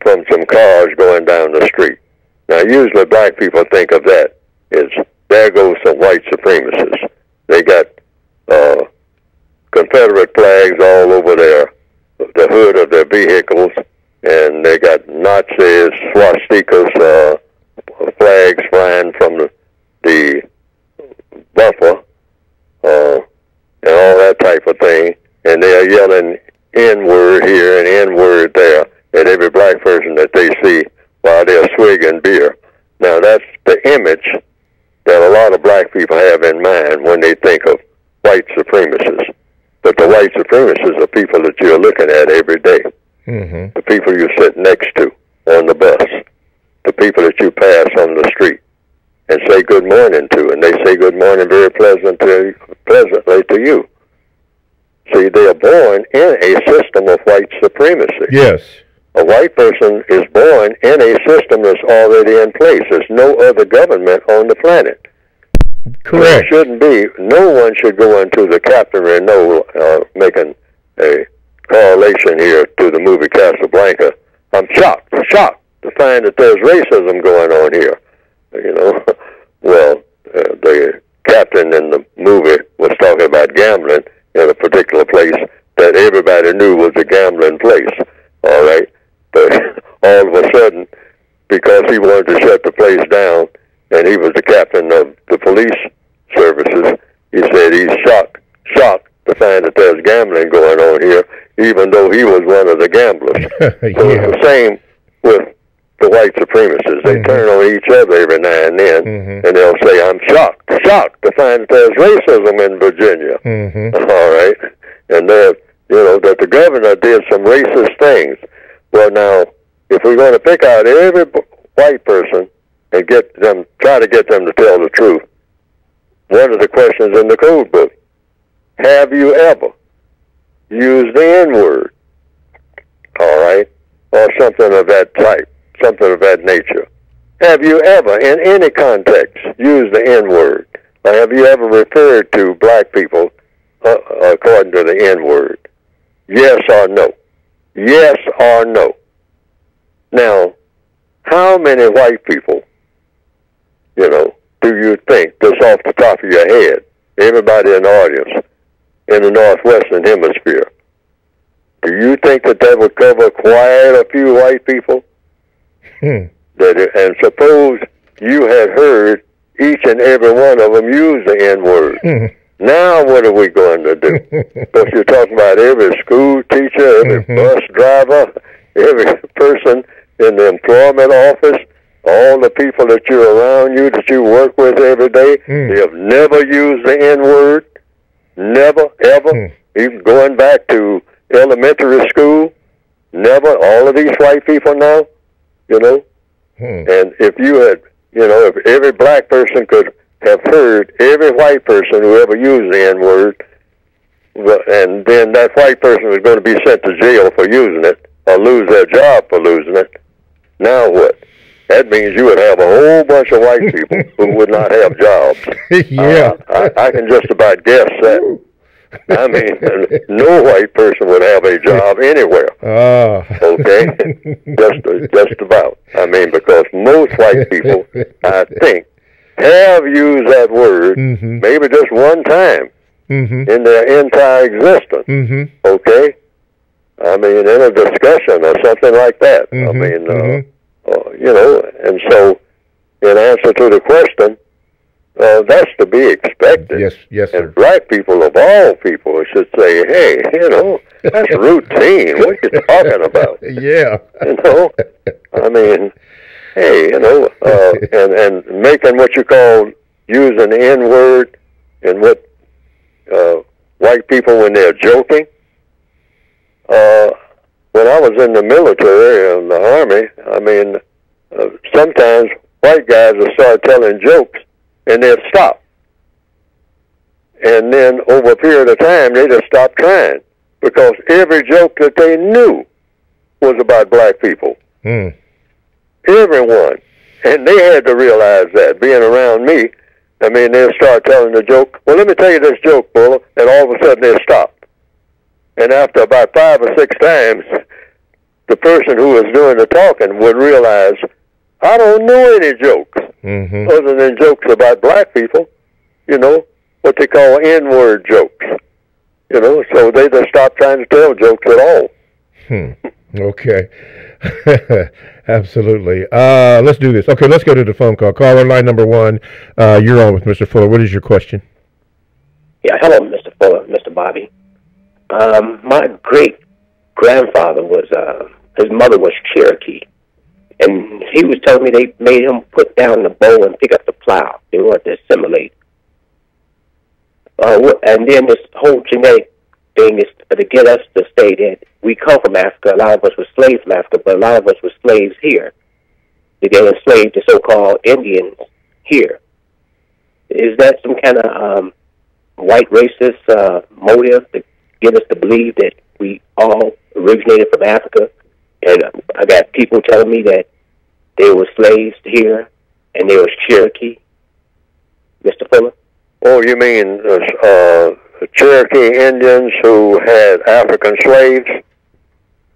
from some cars going down the street. Now, usually black people think of that as, there goes some white supremacists. They got Confederate flags all over the hood of their vehicles, and they got Nazis, swastikas, flags flying from the buffer, and all that type of thing, and they're yelling N-word here and N-word there at every black person that they see while they're swigging beer. Now, that's the image that a lot of black people have in mind when they think of white supremacists. But the white supremacists are people that you're looking at every day. Mm-hmm. The people you sit next to on the bus. The people that you pass on the street and say good morning to. And they say good morning very pleasantly to you. See, they are born in a system of white supremacy. Yes. A white person is born in a system that's already in place. There's no other government on the planet. Correct. There shouldn't be. No one should go into the Captain Renault making a correlation here to the movie Casablanca. I'm shocked to find that there's racism going on here. You know, well, the captain in the movie was talking about gambling in a particular place that everybody knew was a gambling place. All right, but all of a sudden, because he wanted to shut the place down, and he was the captain of the police services, he said he's shocked to find that there's gambling going on here, even though he was one of the gamblers. So it's the same with the white supremacists. They turn on each other every now and then, and they'll say, I'm shocked to find that there's racism in Virginia. All right. And that the governor did some racist things. Well, now, if we're going to pick out every white person and try to get them to tell the truth, one of the questions in the code book, have you ever used the N-word? All right? Or something of that type, something of that nature. Have you ever, in any context, used the N-word? Or have you ever referred to black people according to the N-word? Yes or no? Yes or no? Now, how many white people, do you think, just off the top of your head, everybody in the audience, in the Northwestern Hemisphere, do you think that would cover quite a few white people? And suppose you had heard each and every one of them use the N-word. Now what are we going to do? Because you're talking about every school teacher, every bus driver, every person in the employment office, all the people that you're around you, that you work with every day, they have never used the N-word. Never, ever, even going back to elementary school, never, all of these white people now, you know, and if you had, you know, if every black person could have heard every white person who ever used the N-word, and then that white person was going to be sent to jail for using it or lose their job for losing it, now what? That means you would have a whole bunch of white people who would not have jobs. Yeah. I can just about guess that. I mean, no white person would have a job anywhere. Okay? just about. I mean, because most white people, I think, have used that word maybe just one time in their entire existence. Okay? I mean, in a discussion or something like that. I mean, you know, and so in answer to the question, that's to be expected. Yes, sir. And black people, of all people, should say, hey, you know, that's routine. What are you talking about? Yeah. You know, I mean, hey, you know, and making what you call using the N-word and what white people when they're joking. When I was in the military, in the Army, I mean, sometimes white guys would start telling jokes and they'd stop. And then over a period of time, they just stopped trying because every joke that they knew was about black people. Everyone. And they had to realize that, being around me. I mean, they'll start telling the joke. Well, let me tell you this joke, Buller, and all of a sudden they'll stop. And after about 5 or 6 times, the person who was doing the talking would realize, I don't know any jokes other than jokes about black people, you know, what they call N-word jokes. You know, so they just stopped trying to tell jokes at all. Okay. Absolutely. Let's do this. Okay, let's go to the phone call. Caller line number 1. You're on with Mr. Fuller. What is your question? Yeah, hello, Mr. Fuller, Mr. Bobby. My great-grandfather was, his mother was Cherokee. And he was telling me they made him put down the bow and pick up the plow. They wanted to assimilate. And then this whole genetic thing is to get us to say that we come from Africa. A lot of us were slaves from Africa, but a lot of us were slaves here. They enslaved the so-called Indians here. Is that some kind of white racist motive to get us to believe that we all originated from Africa? And I got people telling me that they were slaves here and they was Cherokee. Mr. Fuller? Oh, you mean Cherokee Indians who had African slaves?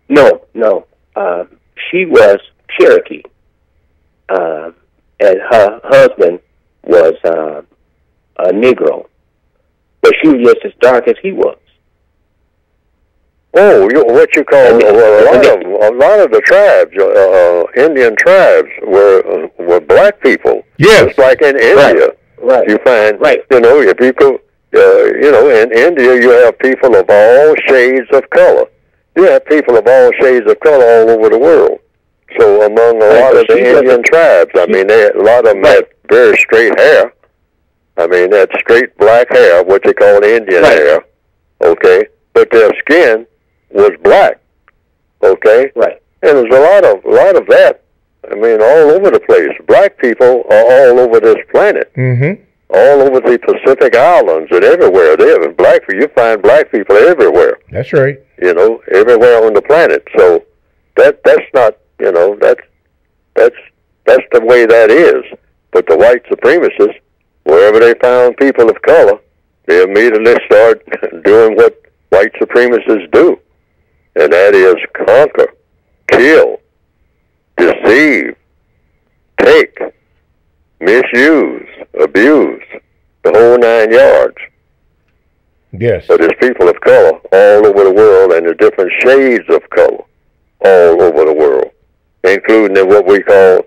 No. She was Cherokee. And her husband was a Negro. But she was just as dark as he was. Oh, what you call a lot of the tribes, Indian tribes, were black people. Yes, just like in India, you find you know your people. You know, in India, you have people of all shades of color. You have people of all shades of color all over the world. So among a lot of the Indian tribes, I mean, a lot of them had very straight hair. I mean, that straight black hair, what they call Indian hair. Okay, but their skin was black. Okay, and there's a lot of that. I mean, all over the place. Black people are all over this planet. All over the Pacific Islands and everywhere. You find black people everywhere. That's right. You know, everywhere on the planet. So that's not, you know, that's the way that is. But the white supremacists, wherever they found people of color, they immediately start doing what white supremacists do. And that is conquer, kill, deceive, take, misuse, abuse, the whole 9 yards. Yes. So there's people of color all over the world, and there's different shades of color all over the world, including in what we call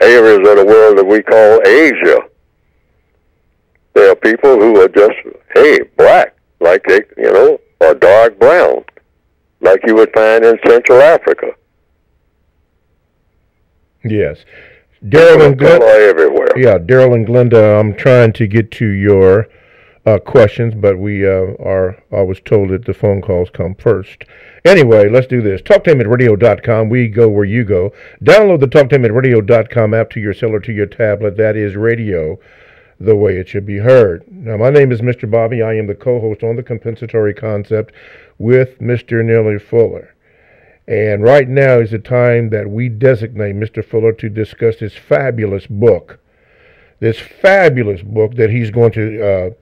areas of the world that we call Asia. There are people who are just, black, like they, you know, or dark brown, like you would find in Central Africa. Yes. Daryl and Glenda everywhere. Yeah, Daryl and Glenda, I'm trying to get to your questions, but we are always told that the phone calls come first. Anyway, let's do this. TalkTameRadio.com. We go where you go. Download the TalkTameRadio.com app to your cell or to your tablet. That is radio the way it should be heard. Now, my name is Mr. Bobby. I am the co-host on the Compensatory Concept with Mr. Neely Fuller. And right now is the time that we designate Mr. Fuller to discuss this fabulous book. This fabulous book that he's going to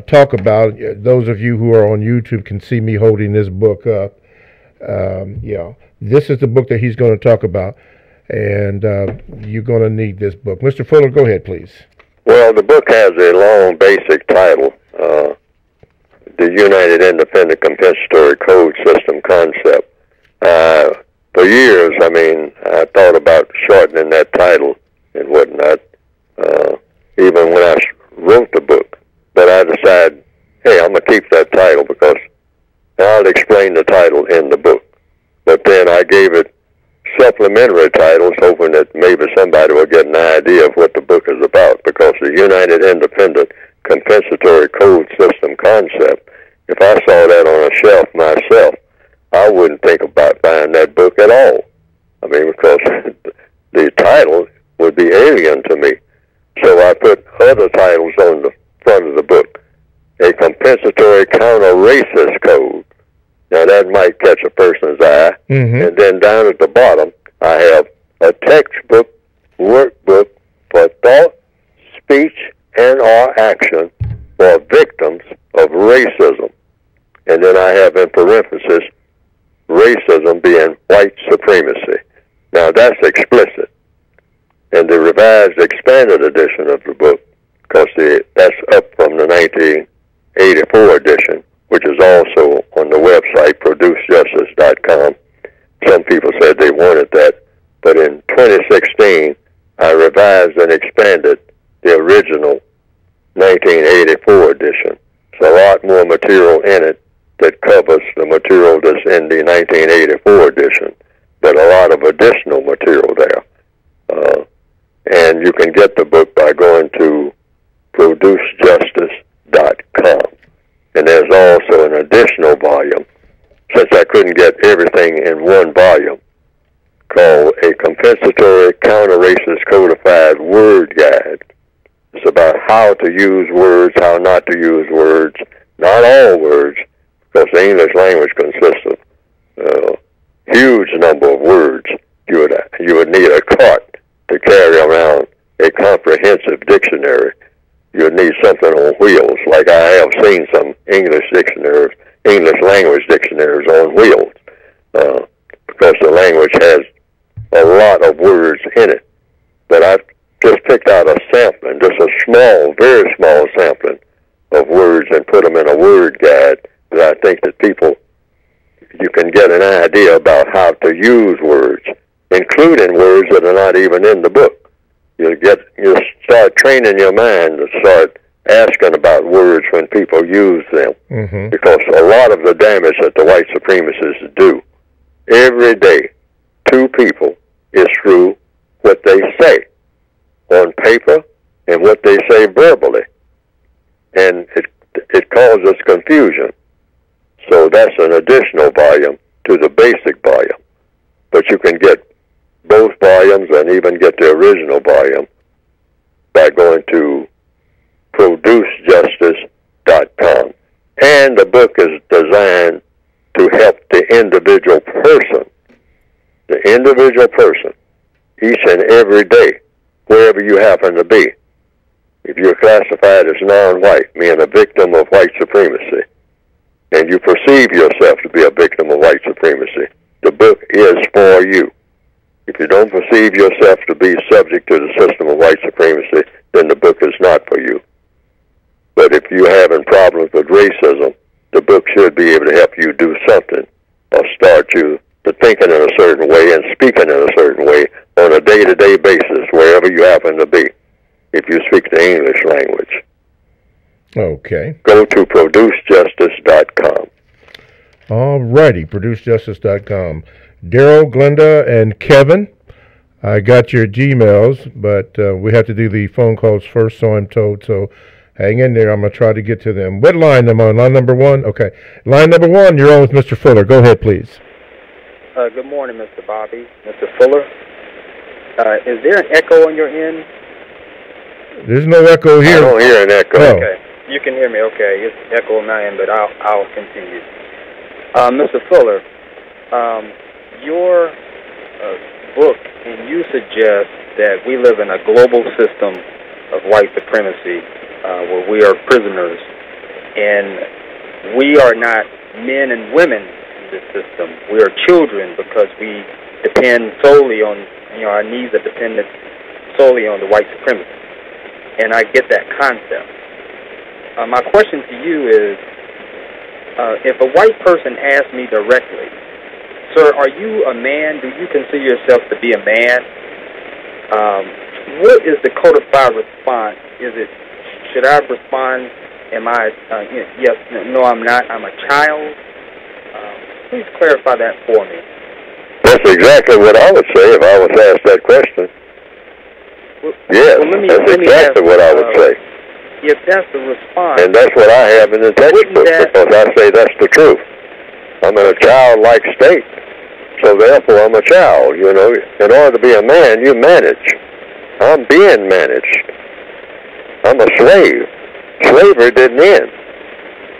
talk about. Those of you who are on YouTube can see me holding this book up. This is the book that he's going to talk about. And you're going to need this book. Mr. Fuller, go ahead, please. Well, the book has a long basic title, The United Independent Compensatory Code System Concept. For years, I thought about shortening that title and whatnot, even when I wrote the book. But I decided, hey, I'm going to keep that title because I'll explain the title in the book. But then I gave it supplementary titles, hoping that maybe somebody will get an idea of what the book is about, because the United Independent Compensatory Code System Concept, if I saw that on a shelf myself, I wouldn't think about buying that book at all. Because the title would be alien to me. So I put other titles on the front of the book. A Compensatory Counter-Racist Code. Now, that might catch a person's eye. And then down at the bottom, I have a textbook, workbook for thought, speech, and or action for victims of racism. And then I have in parentheses, racism being white supremacy. Now, that's explicit. And the revised expanded edition of the book, because that's up from the 1984 edition, which is also on the website, producejustice.com. Some people said they wanted that, but in 2016, I revised and expanded the original 1984 edition. There's a lot more material in it that covers the material that's in the 1984 edition, but a lot of additional material there. And you can get the book by going to producejustice.com. And there's also an additional volume, since I couldn't get everything in one volume, called A Compensatory Counter-Racist Codified Word Guide. It's about how to use words, how not to use words, not all words, because the English language consists of a huge number of words. You would need a cart to carry around a comprehensive dictionary. You would need something on wheels, like I have seen some English language dictionaries on wheels, because the language has a lot of words in it. But I've just picked out a sampling, just a small, very small sampling of words, and put them in a word guide that I think that you can get an idea about how to use words, including words that are not even in the book. You'll start training your mind to start asking about words when people use them, because a lot of the damage that the white supremacists do every day to people is through what they say on paper and what they say verbally, and it causes confusion. So that's an additional volume to the basic volume, but you can get both volumes and even get the original volume by going to producejustice.com. And the book is designed to help the individual person, each and every day, wherever you happen to be. If you're classified as non-white, meaning a victim of white supremacy, and you perceive yourself to be a victim of white supremacy, the book is for you. If you don't perceive yourself to be subject to the system of white supremacy, then the book is not for you. But if you're having problems with racism, the book should be able to help you do something, or start you to thinking in a certain way and speaking in a certain way on a day-to-day basis, wherever you happen to be, if you speak the English language. Okay. Go to producejustice.com. All righty, producejustice.com. Daryl, Glenda, and Kevin, I got your Gmails, but we have to do the phone calls first, so I'm told. So Hang in there. I'm going to try to get to them. What line am I on? Line number 1? Okay. Line number 1, you're on with Mr. Fuller. Go ahead, please. Good morning, Mr. Bobby. Mr. Fuller. Is there an echo on your end? There's no echo here. I don't hear an echo. Oh. Okay. You can hear me. Okay. It's echo on my end, but I'll continue. Mr. Fuller, your book, and you suggest that we live in a global system of white supremacy where we are prisoners, and we are not men and women in this system. We are children because we depend solely on, our needs are dependent solely on the white supremacy. And I get that concept. My question to you is, if a white person asks me directly, sir, are you a man? Do you consider yourself to be a man? What is the codified response? Should I respond, am I, yes, no, I'm not, I'm a child? Please clarify that for me. That's exactly what I would say if I was asked that question. Yes, that's exactly what I would say. If that's the response... And that's what I have in the textbook, because I say that's the truth. I'm in a childlike state, so therefore I'm a child, In order to be a man, you manage. I'm being managed. I'm a slave. Slavery didn't end.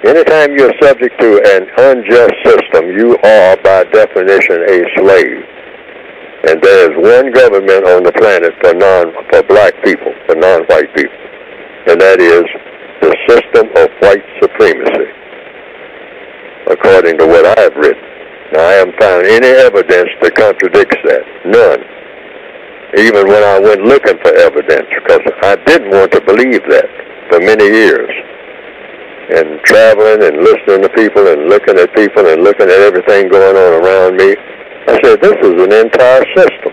Anytime you're subject to an unjust system, you are, by definition, a slave. And there is one government on the planet for black people, for non-white people, and that is the system of white supremacy, according to what I have written. Now, I haven't found any evidence that contradicts that. None. Even when I went looking for evidence, because I didn't want to believe that for many years. And traveling and listening to people and looking at people and looking at everything going on around me, I said, this is an entire system.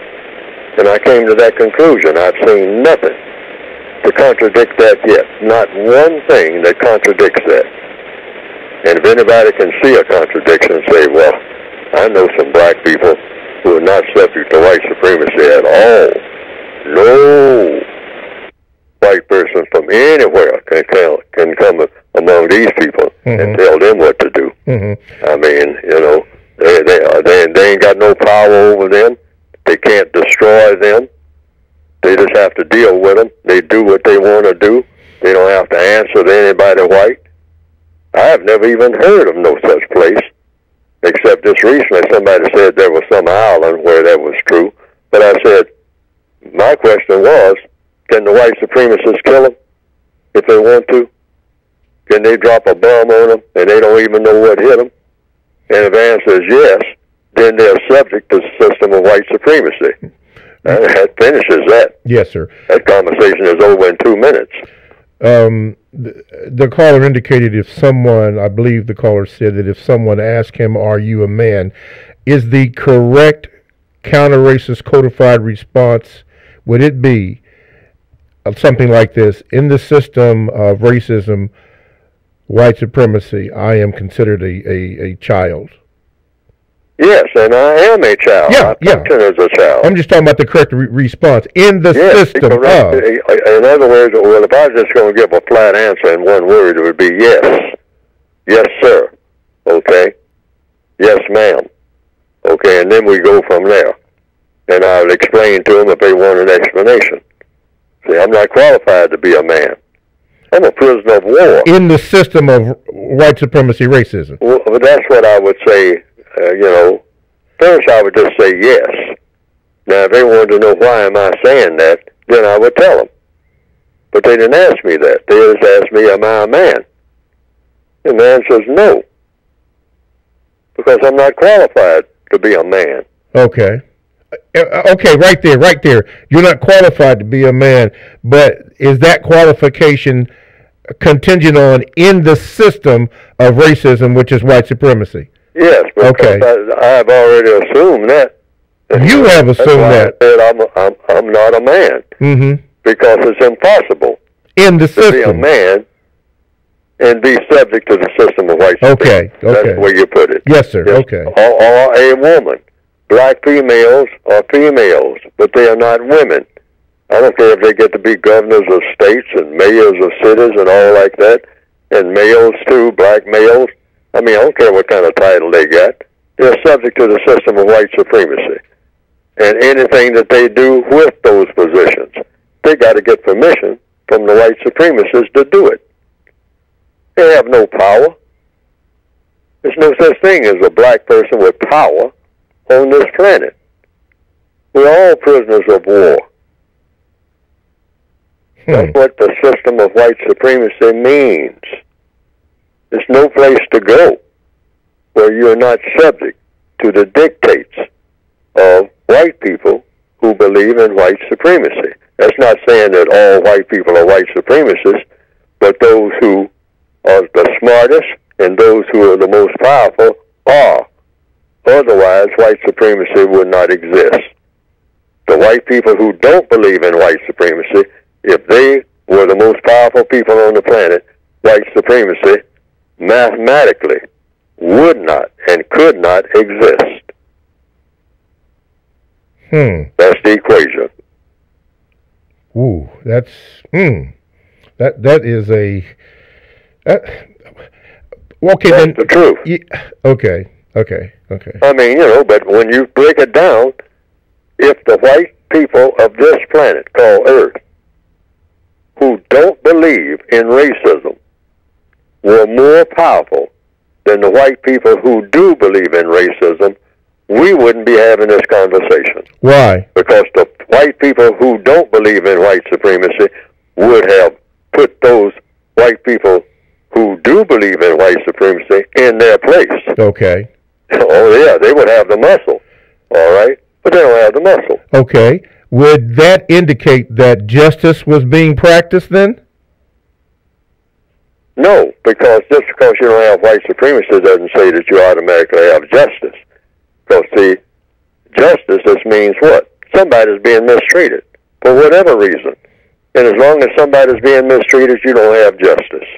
And I came to that conclusion. I've seen nothing to contradict that yet. Not one thing that contradicts that. And if anybody can see a contradiction and say, well, I know some black people who are not subject to white supremacy at all. No white person from anywhere can come among these people and tell them what to do. I mean, they ain't got no power over them. They can't destroy them. They just have to deal with them. They do what they want to do. They don't have to answer to anybody white. I have never even heard of no such place, except just recently somebody said there was some island where that was true. But I said, my question was, can the white supremacists kill them if they want to? Can they drop a bomb on them and they don't even know what hit them? And if the answer is yes, then they're subject to the system of white supremacy. That finishes that. Yes, sir. That conversation is over in 2 minutes. The caller indicated if someone, I believe the caller said that if someone asked him, are you a man, is the correct counter-racist codified response, would it be something like this? In the system of racism, white supremacy, I am considered a child. Yes, and I am a child. I function as a child. I'm just talking about the correct response in the system of. In other words, well, if I was just going to give a flat answer in one word, it would be yes. Yes, sir. Okay. Yes, ma'am. Okay, and then we go from there. And I would explain to them if they want an explanation. See, I'm not qualified to be a man. I'm a prisoner of war. In the system of white supremacy racism. Well, that's what I would say. First I would just say yes. Now, if they wanted to know why am I saying that, then I would tell them. But they didn't ask me that. They just asked me, am I a man? And the answer is no. Because I'm not qualified to be a man. Okay. Okay, right there. You're not qualified to be a man, but is that qualification contingent on in the system of racism, which is white supremacy? Yes, because I have already assumed that. You have assumed that. I said I'm not a man. Because it's impossible in the system to be a man and be subject to the system of white supremacy. That's the way you put it. Yes, sir. Yes. Okay. Or a woman. Black females are females, but they are not women. I don't care if they get to be governors of states and mayors of cities and all like that, and males too, black males. I mean, I don't care what kind of title they got. They're subject to the system of white supremacy. And anything that they do with those positions, they got to get permission from the white supremacists to do it. They have no power. There's no such thing as a black person with power on this planet. We're all prisoners of war. That's what the system of white supremacy means. There's no place to go where you're not subject to the dictates of white people who believe in white supremacy. That's not saying that all white people are white supremacists, but those who are the smartest and those who are the most powerful are. Otherwise, white supremacy would not exist. The white people who don't believe in white supremacy, if they were the most powerful people on the planet, white supremacy mathematically would not and could not exist. That's the equation. Ooh, that's that is a okay. That's then the truth. Okay. I mean, but when you break it down, if the white people of this planet called Earth, who don't believe in racism, were more powerful than the white people who do believe in racism, we wouldn't be having this conversation. Why? Because the white people who don't believe in white supremacy would have put those white people who do believe in white supremacy in their place. Okay. Oh, yeah, they would have the muscle, all right? But they don't have the muscle. Okay. Would that indicate that justice was being practiced then? No, because just because you don't have white supremacy doesn't say that you automatically have justice. Because, see, justice just means what? Somebody's being mistreated for whatever reason. And as long as somebody's being mistreated, you don't have justice.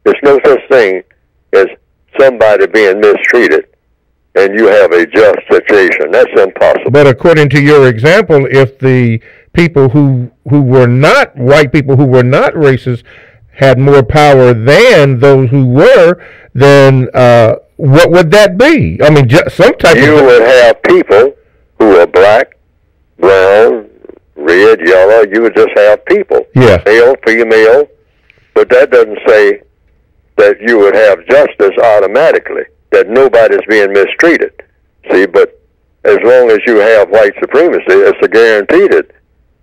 There's no such thing as somebody being mistreated and you have a just situation. That's impossible. But according to your example, if the people who were not white people who were not racist had more power than those who were, then what would that be? I mean, some type you would have people who are black, brown, red, yellow. You would just have people. Yeah. Male, female. But that doesn't say that you would have justice automatically, that nobody's being mistreated. See, but as long as you have white supremacy, it's a guarantee that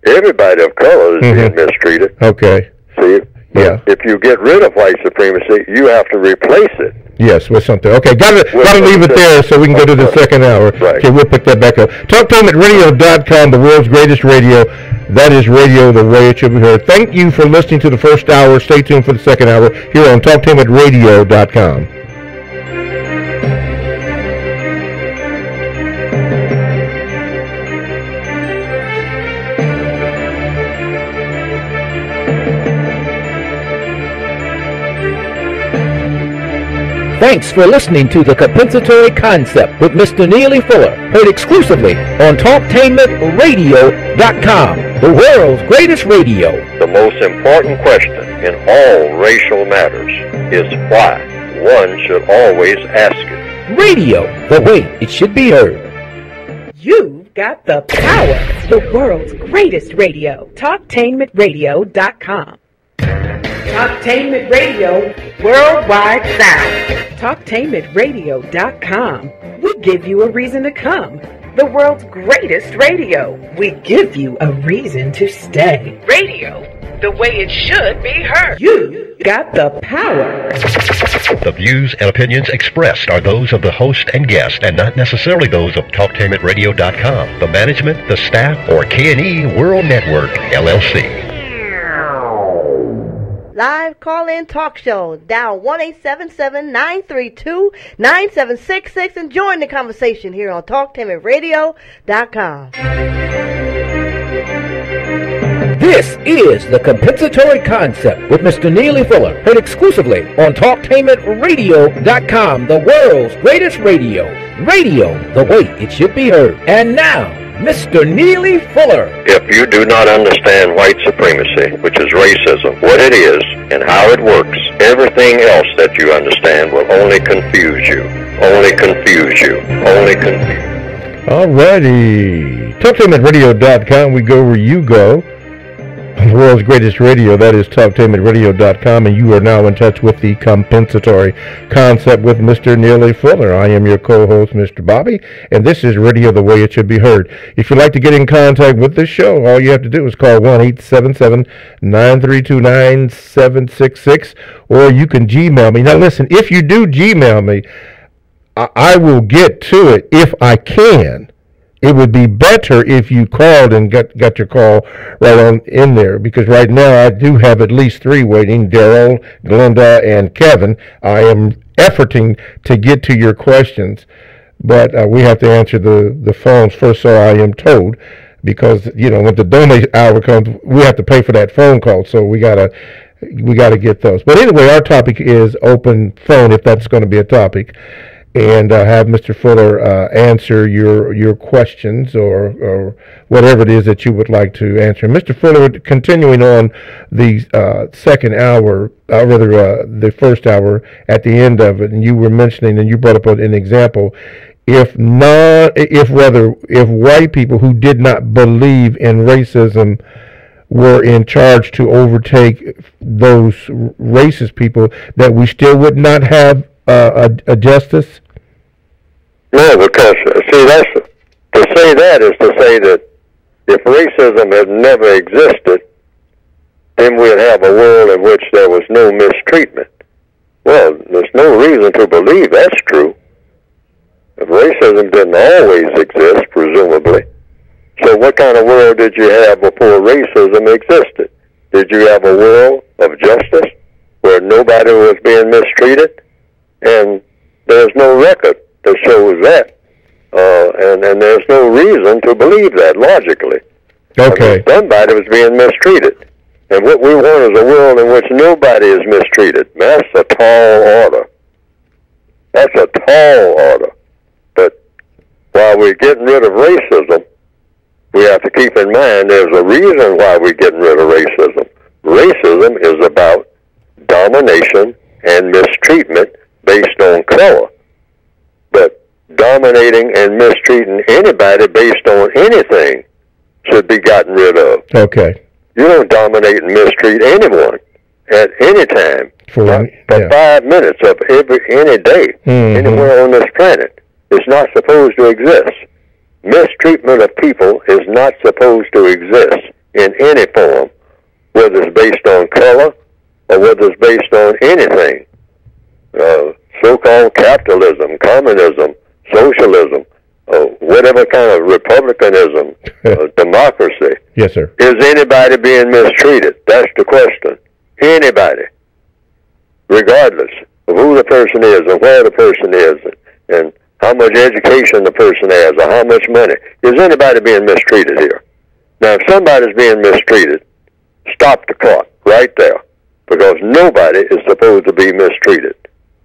everybody of color is being mistreated. Okay. See? Yeah. If you get rid of white supremacy, you have to replace it. Yes, with something. Okay, gotta leave it there so we can go to the second hour. Right. Okay, we'll pick that back up. TalkTimeAtRadio.com, the world's greatest radio. That is radio the way it should be heard. Thank you for listening to the first hour. Stay tuned for the second hour here on TalkTimeAtRadio.com. Thanks for listening to the Compensatory Concept with Mr. Neely Fuller, heard exclusively on TalkTainmentRadio.com, the world's greatest radio. The most important question in all racial matters is why. One should always ask it. Radio, the way it should be heard. You've got the power. The world's greatest radio. TalkTainmentRadio.com. Talktainment Radio, worldwide sound. Talktainmentradio.com. We give you a reason to come. The world's greatest radio. We give you a reason to stay. Radio, the way it should be heard. You got the power. The views and opinions expressed are those of the host and guest and not necessarily those of TalkTainmentRadio.com, the management, the staff, or K&E World Network, LLC. Live call-in talk show. Dial 1-877-932-9766 and join the conversation here on TalkTainmentRadio.com. This is the Compensatory Concept with Mr. Neely Fuller, heard exclusively on TalkTainmentRadio.com, the world's greatest radio. Radio the way it should be heard. And now, Mr. Neely Fuller. If you do not understand white supremacy, which is racism, what it is and how it works, everything else that you understand will only confuse you. Only confuse you. Only confuse you. Alrighty. TalkTainmentRadio.com, we go where you go. The world's greatest radio, that is TalkTainmentRadio.com, and you are now in touch with the Compensatory Concept with Mr. Neely Fuller. I am your co-host, Mr. Bobby, and this is Radio the Way It Should Be Heard. If you'd like to get in contact with this show, all you have to do is call 1-877-932-9766, or you can Gmail me. Now listen, if you do Gmail me, I will get to it if I can. It would be better if you called and got your call right on in there, because right now I do have at least 3 waiting, Daryl, Glenda, and Kevin. I am efforting to get to your questions, but we have to answer the phones first, so I am told, because, you know, when the donate hour comes, we have to pay for that phone call, so we gotta get those. But anyway, our topic is open phone, if that's going to be a topic. And have Mr. Fuller answer your questions or whatever it is that you would like to answer. Mr. Fuller, continuing on the second hour, the first hour at the end of it, and you were mentioning, and you brought up an example, if white people who did not believe in racism were in charge to overtake those racist people, that we still would not have a justice? No, because, see, to say that is to say that if racism had never existed, then we'd have a world in which there was no mistreatment. Well, there's no reason to believe that's true. If racism didn't always exist, presumably, so what kind of world did you have before racism existed? Did you have a world of justice where nobody was being mistreated? And there's no record that shows that, and there's no reason to believe that logically. Okay. I mean, somebody was being mistreated, and what we want is a world in which nobody is mistreated. That's a tall order. That's a tall order. But while we're getting rid of racism, we have to keep in mind there's a reason why we're getting rid of racism. Racism is about domination and mistreatment based on color. But dominating and mistreating anybody based on anything should be gotten rid of. Okay. You don't dominate and mistreat anyone at any time for 5 minutes of any day, anywhere on this planet. It's not supposed to exist. Mistreatment of people is not supposed to exist in any form, whether it's based on color or whether it's based on anything. So-called capitalism, communism, socialism, whatever kind of republicanism, democracy. Yes, sir. Is anybody being mistreated? That's the question. Anybody. Regardless of who the person is and where the person is and how much education the person has or how much money. Is anybody being mistreated here? Now, if somebody's being mistreated, stop the clock right there, because nobody is supposed to be mistreated.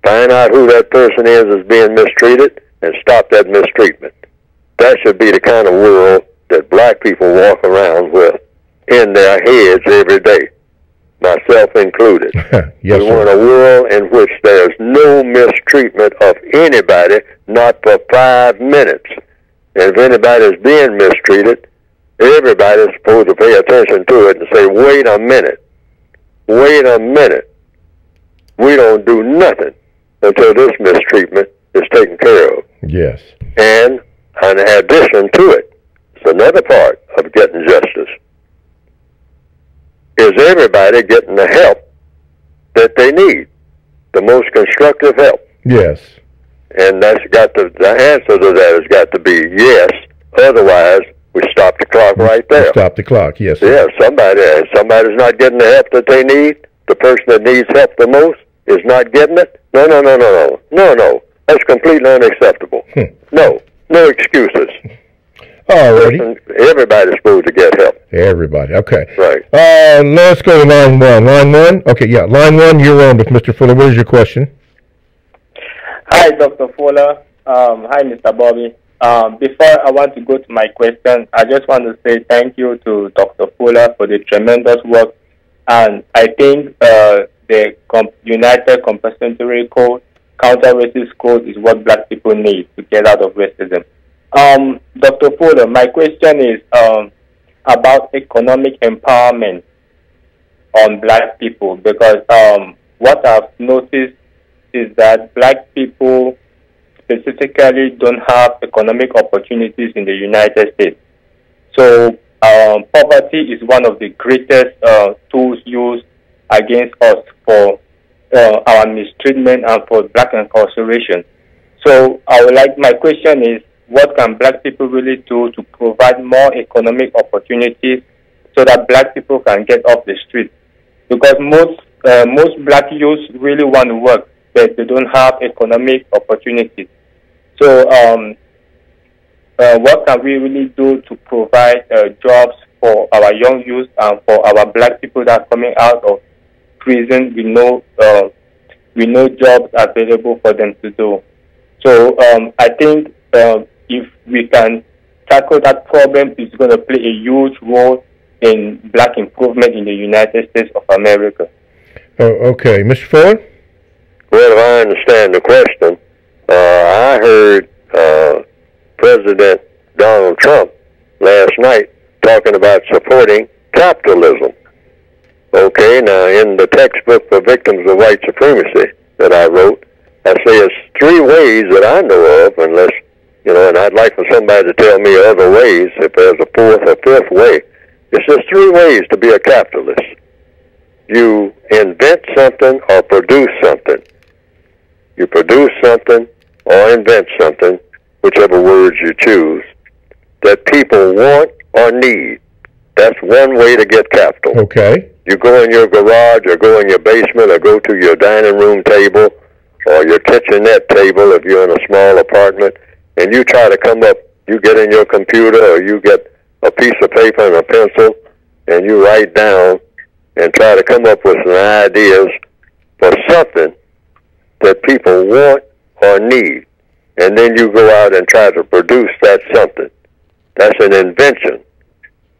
Find out who that person is being mistreated and stop that mistreatment. That should be the kind of world that black people walk around with in their heads every day, myself included. Yes, we want a world in which there's no mistreatment of anybody, not for 5 minutes. And if anybody's being mistreated, everybody's supposed to pay attention to it and say, wait a minute. Wait a minute. We don't do nothing until this mistreatment is taken care of. Yes. And in addition to it, it's another part of getting justice. Is everybody getting the help that they need? The most constructive help. Yes. And that's got to, the answer to that has got to be yes. Otherwise, we stop the clock right there. Stop the clock, yes. Yeah, somebody's not getting the help that they need. The person that needs help the most is not getting it. No. That's completely unacceptable. No excuses. Alrighty. Everybody's supposed to get help. Everybody. Okay. Right. Let's go to line 1. Line 1? Okay, yeah. Line 1, you're on with Mr. Fuller. What is your question? Hi, Dr. Fuller. Hi, Mr. Bobby. Before I want to go to my question, I just want to say thank you to Dr. Fuller for the tremendous work. And I think the United Compensatory Code, Counter-Racist Code, is what black people need to get out of racism. Dr. Fuller, my question is about economic empowerment on black people, because what I've noticed is that black people specifically don't have economic opportunities in the United States. So poverty is one of the greatest tools used against us for our mistreatment and for black incarceration. So my question is, what can black people really do to provide more economic opportunities so that black people can get off the street? Because most black youths really want to work, but they don't have economic opportunities. So what can we really do to provide jobs for our young youth and for our black people that are coming out of prison with no jobs available for them to do? So I think if we can tackle that problem, it's going to play a huge role in black improvement in the United States of America. Okay. Mr. Fuller? Well, if I understand the question, I heard President Donald Trump last night talking about supporting capitalism. Okay, now in the textbook for victims of white supremacy that I wrote, I say it's 3 ways that I know of, unless, and I'd like for somebody to tell me other ways, if there's a 4th or 5th way. It's just 3 ways to be a capitalist. You invent something or produce something. You produce something or invent something, whichever words you choose, that people want or need. That's one way to get capital. Okay. You go in your garage or go in your basement or go to your dining room table or your kitchenette table if you're in a small apartment, and you try to come up, you get in your computer or you get a piece of paper and a pencil and you write down and try to come up with some ideas for something that people want or need. And then you go out and try to produce that something. That's an invention.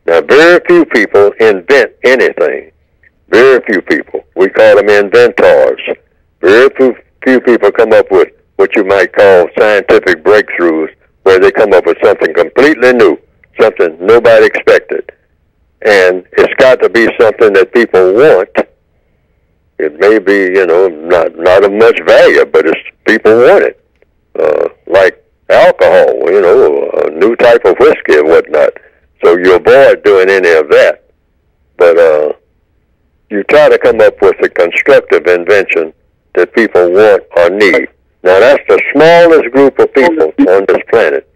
Now, very few people invent anything. Very few people. We call them inventors. Very few people come up with what you might call scientific breakthroughs, where they come up with something completely new, something nobody expected. And it's got to be something that people want. It may be, not of much value, but people want it. Like alcohol, a new type of whiskey and whatnot. So you avoid doing any of that. But you try to come up with a constructive invention that people want or need. Now, that's the smallest group of people on this planet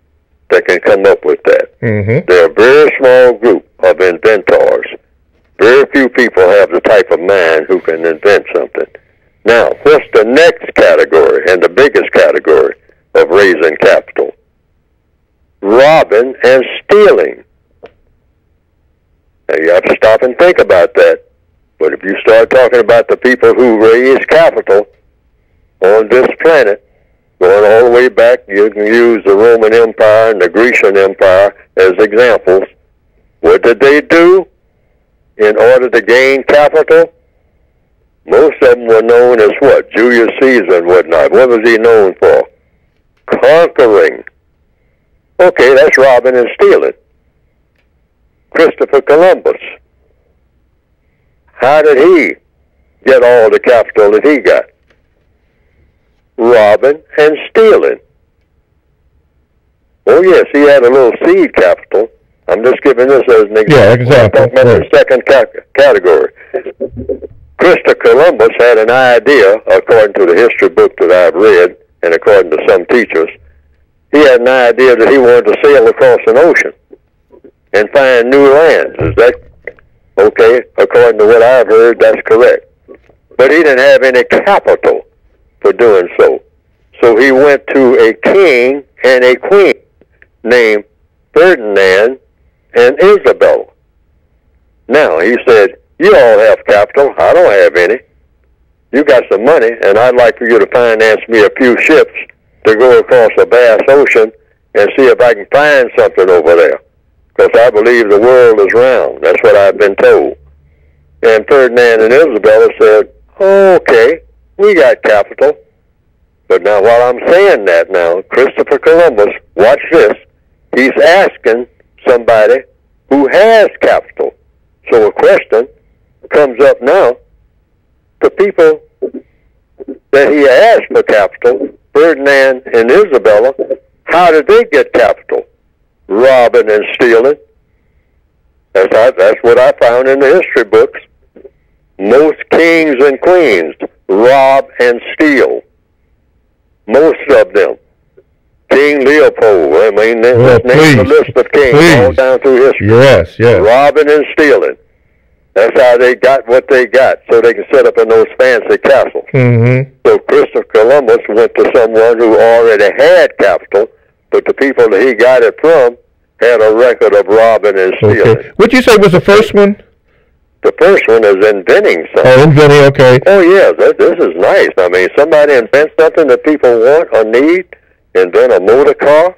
that can come up with that. Mm-hmm. They're a very small group of inventors. Very few people have the type of mind who can invent something. Now, what's the next category and the biggest category of raising capital? Robbing and stealing. Now, you have to stop and think about that. But if you start talking about the people who raise capital on this planet, going all the way back, you can use the Roman Empire and the Grecian Empire as examples. What did they do in order to gain capital? Most of them were known as what? Julius Caesar and whatnot. What was he known for? Conquering. Okay, that's robbing and stealing. Christopher Columbus. How did he get all the capital that he got? Robbing and stealing. Oh, yes, he had a little seed capital. I'm just giving this as an example. Yeah, example. I'm talking about the second category. Christopher Columbus had an idea, according to the history book that I've read, and according to some teachers, he had an idea that he wanted to sail across an ocean and find new lands. Is that okay? According to what I've heard, that's correct. But he didn't have any capital for doing so. So he went to a king and a queen named Ferdinand and Isabella. Now, he said, you all have capital. I don't have any. You got some money, and I'd like for you to finance me a few ships to go across the vast ocean and see if I can find something over there. Because I believe the world is round. That's what I've been told. And Ferdinand and Isabella said, oh, okay, we got capital. But now, while I'm saying that now, Christopher Columbus, watch this, he's asking somebody who has capital. So a question comes up now. The people that he asked for capital, Ferdinand and Isabella, how did they get capital? Robbing and stealing. That's what I found in the history books. Most kings and queens rob and steal. Most of them. King Leopold, I mean, let's name the list of kings all down through history. Yes, yes. Robbing and stealing. That's how they got what they got, so they can set up in those fancy castles. Mm-hmm. So Christopher Columbus went to someone who already had capital, but the people that he got it from had a record of robbing and stealing. Okay. What'd you say was the first one? The first one is inventing something. Oh, inventing, okay. Oh, yeah, this is nice. I mean, somebody invents something that people want or need, invent a motor car,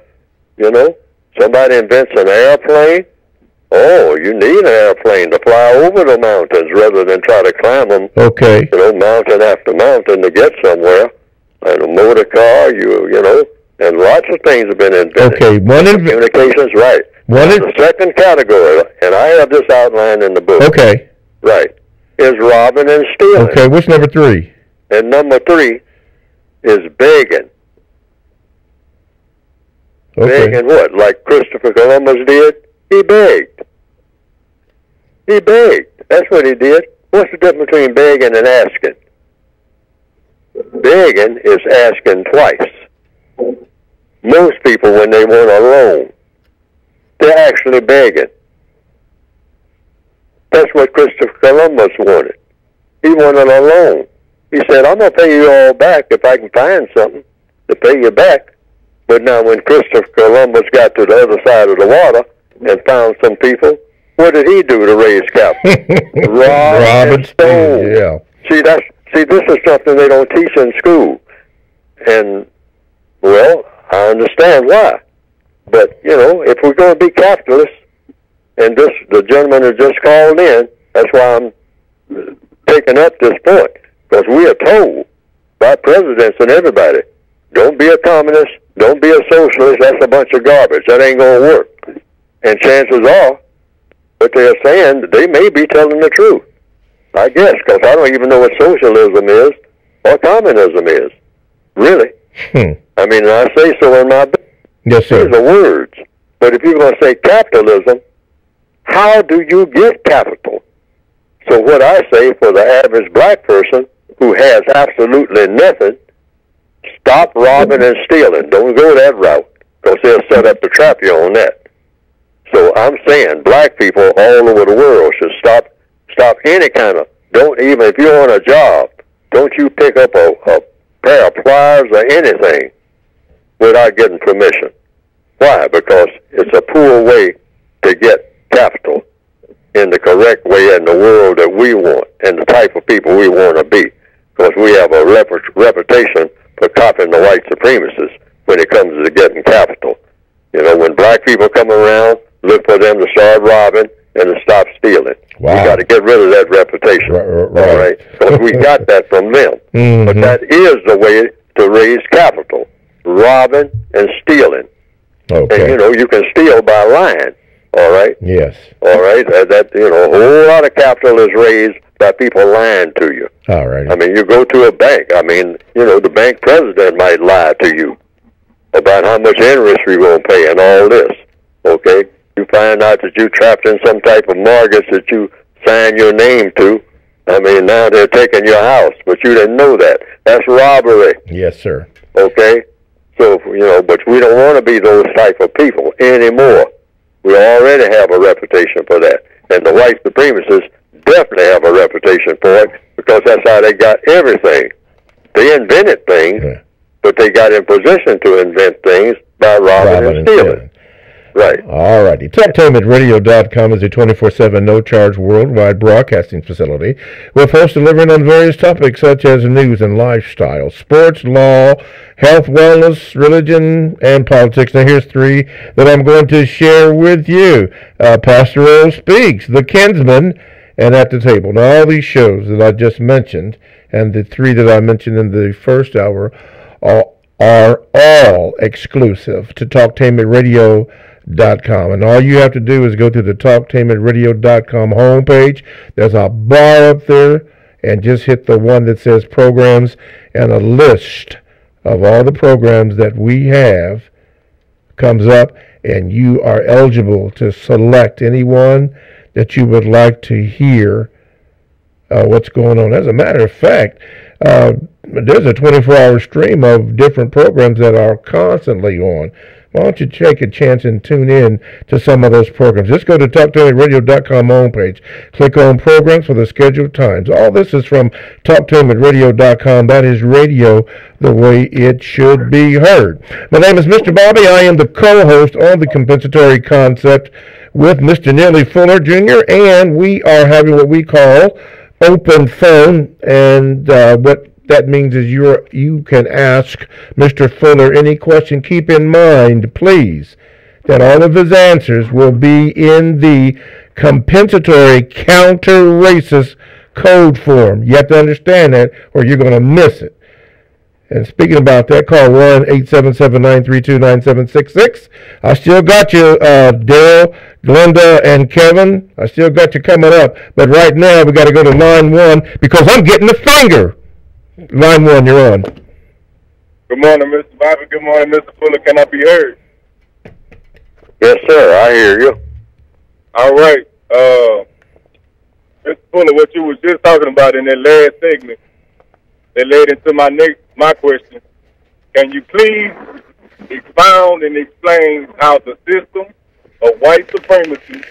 you know. Somebody invents an airplane. Oh, you need an airplane to fly over the mountains rather than try to climb them, okay, you know, mountain after mountain to get somewhere. And a motor car, you know, and lots of things have been invented. Okay, communications, right. The second category, and I have this outlined in the book. Okay. Right, is robbing and stealing. Okay, what's number 3? And number 3 is begging. Okay. Begging what? Like Christopher Columbus did? He begged. He begged. That's what he did. What's the difference between begging and asking? Begging is asking twice. Most people, when they want a loan, they're actually begging. That's what Christopher Columbus wanted. He wanted a loan. He said, I'm going to pay you all back if I can find something to pay you back. But now when Christopher Columbus got to the other side of the water and found some people, what did he do to raise capital? Rob and stole. Yeah. See, this is something they don't teach in school. And, well, I understand why. But, you know, if we're going to be capitalists, and the gentleman who just called in, that's why I'm taking up this point. Because we are told by presidents and everybody, don't be a communist, don't be a socialist, that's a bunch of garbage. That ain't going to work. And chances are, what they're saying, they may be telling the truth. I guess, because I don't even know what socialism is or communism is. Really. I mean, I say so in my book. Yes, sir. These are words. But if you're going to say capitalism, how do you get capital? So what I say for the average black person who has absolutely nothing, stop robbing and stealing. Don't go that route, because they'll set up to trap you on that. So I'm saying black people all over the world should stop any kind of, don't even, if you're on a job, don't you pick up a pair of pliers or anything without getting permission. Why? Because it's a poor way to get capital in the correct way in the world that we want and the type of people we want to be. Because we have a reputation for copying the white supremacists when it comes to getting capital. You know, when black people come around, look for them to start robbing and to stop stealing. Wow. We got to get rid of that reputation. Right. All right? Because we got that from them. Mm-hmm. But that is the way to raise capital, robbing and stealing. Okay. And, you know, you can steal by lying. All right? Yes. All right? That you know, a whole lot of capital is raised by people lying to you. All right. I mean, you go to a bank. I mean, you know, the bank president might lie to you about how much interest you're going to pay and all this. Okay? You find out that you're trapped in some type of mortgage that you signed your name to. I mean, now they're taking your house, but you didn't know that. That's robbery. Yes, sir. Okay? So, you know, but we don't want to be those type of people anymore. We already have a reputation for that. And the white supremacists definitely have a reputation for it because that's how they got everything. They invented things, but they got in position to invent things by robbing and stealing. Right. All righty. TalkTimeAtRadio.com is a 24/7 no-charge worldwide broadcasting facility with hosts delivering on various topics such as news and lifestyle, sports, law, health, wellness, religion, and politics. Now, here's three that I'm going to share with you. Pastor Earl Speaks, The Kinsman, and At the Table. Now, all these shows that I just mentioned, and the three that I mentioned in the first hour, are all exclusive to TalkTimeAtRadio.com. And all you have to do is go to the TalkTimeAtRadio.com homepage. There's a bar up there, and just hit the one that says Programs, and a list of all the programs that we have comes up, and you are eligible to select any one that you would like to hear what's going on. As a matter of fact, there's a 24-hour stream of different programs that are constantly on. Why don't you take a chance and tune in to some of those programs? Just go to TalkTimeAtRadio.com homepage. Click on Programs for the scheduled times. All this is from TalkTimeAtRadio.com. That is radio the way it should be heard. My name is Mr. Bobby. I am the co-host on the Compensatory Concept with Mr. Neely Fuller Jr., and we are having what we call open phone, and what that means is you can ask Mr. Fuller any question. Keep in mind, please, that all of his answers will be in the compensatory counter-racist code form. You have to understand that, or you're going to miss it. And speaking about that, call 1-877-932-9766. I still got you, Daryl, Glenda, and Kevin. I still got you coming up. But right now, we got to go to line 1 because I'm getting the finger. Line 1, you're on. Good morning, Mr. Bobby. Good morning, Mr. Fuller. Can I be heard? Yes, sir. I hear you. All right. Mr. Fuller, what you was just talking about in that last segment, that led into my question. Can you please expound and explain how the system of white supremacy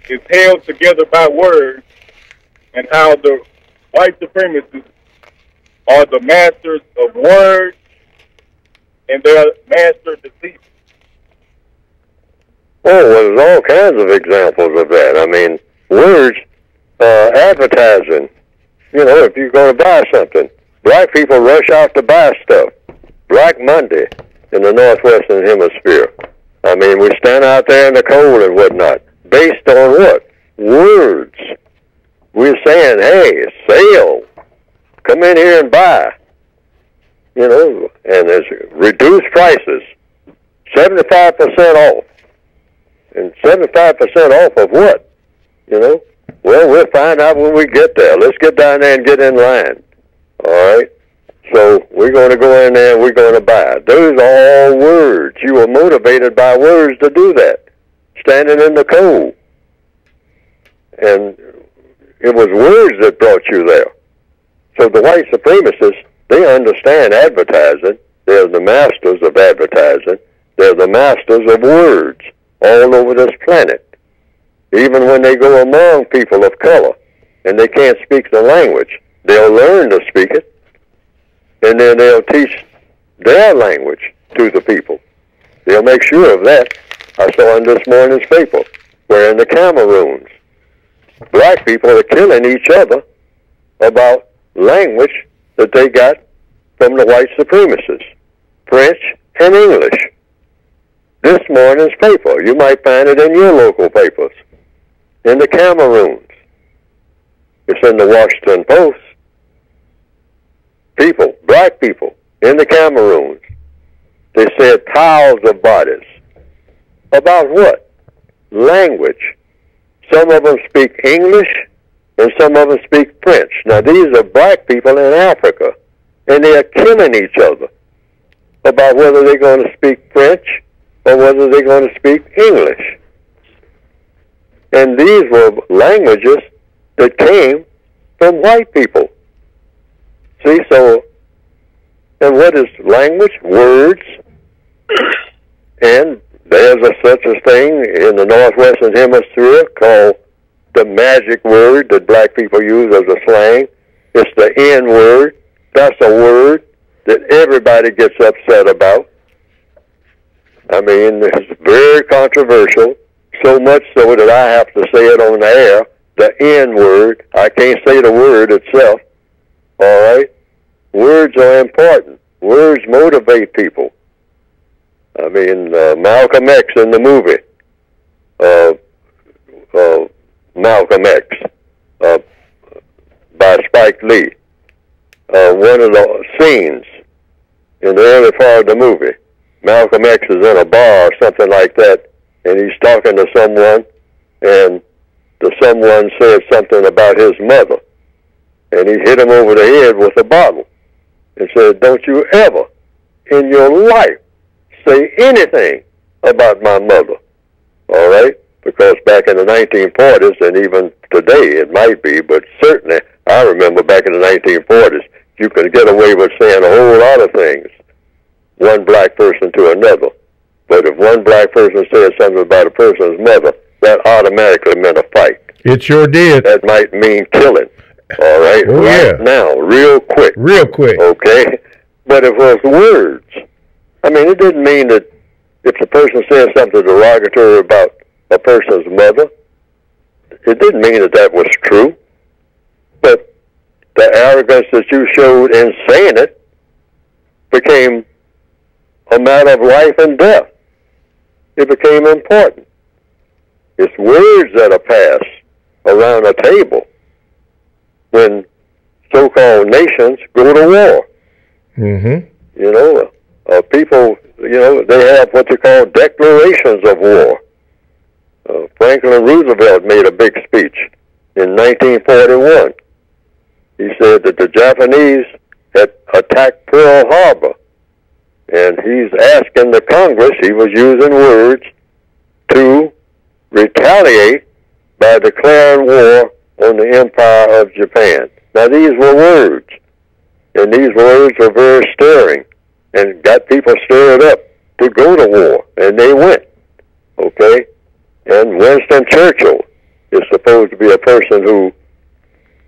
is held together by words, and how the white supremacists are the masters of words and they're master deceivers? Oh, well, there's all kinds of examples of that. I mean, words, advertising. You know, if you're going to buy something, black people rush out to buy stuff. Black Monday in the Northwestern Hemisphere. I mean, we stand out there in the cold and whatnot. Based on what? Words. We're saying, hey, sale. Come in here and buy. You know, and there's reduced prices. 75% off. And 75% off of what? You know? Well, we'll find out when we get there. Let's get down there and get in line. All right? So we're going to go in there and we're going to buy. Those are all words. You were motivated by words to do that. Standing in the cold. And it was words that brought you there. So the white supremacists, they understand advertising. They're the masters of advertising. They're the masters of words all over this planet. Even when they go among people of color and they can't speak the language, they'll learn to speak it, and then they'll teach their language to the people. They'll make sure of that. I saw in this morning's paper where in the Cameroons, black people are killing each other about language that they got from the white supremacists, French and English. This morning's paper, you might find it in your local papers, in the Cameroons. It's in the Washington Post. People, black people, in the Cameroons, they said thousands of bodies. About what? Language. Some of them speak English, and some of them speak French. Now, these are black people in Africa, and they are killing each other about whether they're going to speak French or whether they're going to speak English. And these were languages that came from white people. See, so, and what is language? Words. And there's such a thing in the Northwestern Hemisphere called the magic word that black people use as a slang. It's the N word. That's a word that everybody gets upset about. I mean, there's very controversial, so much so that I have to say it on the air, the N word. I can't say the word itself, all right? Words are important. Words motivate people. I mean, Malcolm X in the movie, Malcolm X, by Spike Lee. One of the scenes in the early part of the movie, Malcolm X is in a bar or something like that, and he's talking to someone, and the someone said something about his mother, and he hit him over the head with a bottle and said, "Don't you ever in your life say anything about my mother," all right? Because back in the 1940s, and even today it might be, but certainly I remember back in the 1940s, you could get away with saying a whole lot of things, one black person to another. But if one black person said something about a person's mother, that automatically meant a fight. It sure did. That might mean killing, all right? Oh, right yeah. now, real quick. Real quick. Okay? But if it was words, I mean, it didn't mean that if the person said something derogatory about a person's mother, it didn't mean that that was true. But the arrogance that you showed in saying it became a matter of life and death. It became important. It's words that are passed around a table when so-called nations go to war. Mm-hmm. You know, people, you know, they have what they call declarations of war. Franklin Roosevelt made a big speech in 1941. He said that the Japanese had attacked Pearl Harbor, and he's asking the Congress, he was using words, to retaliate by declaring war on the Empire of Japan. Now, these were words, and these words were very stirring and got people stirred up to go to war, and they went, okay? And Winston Churchill is supposed to be a person who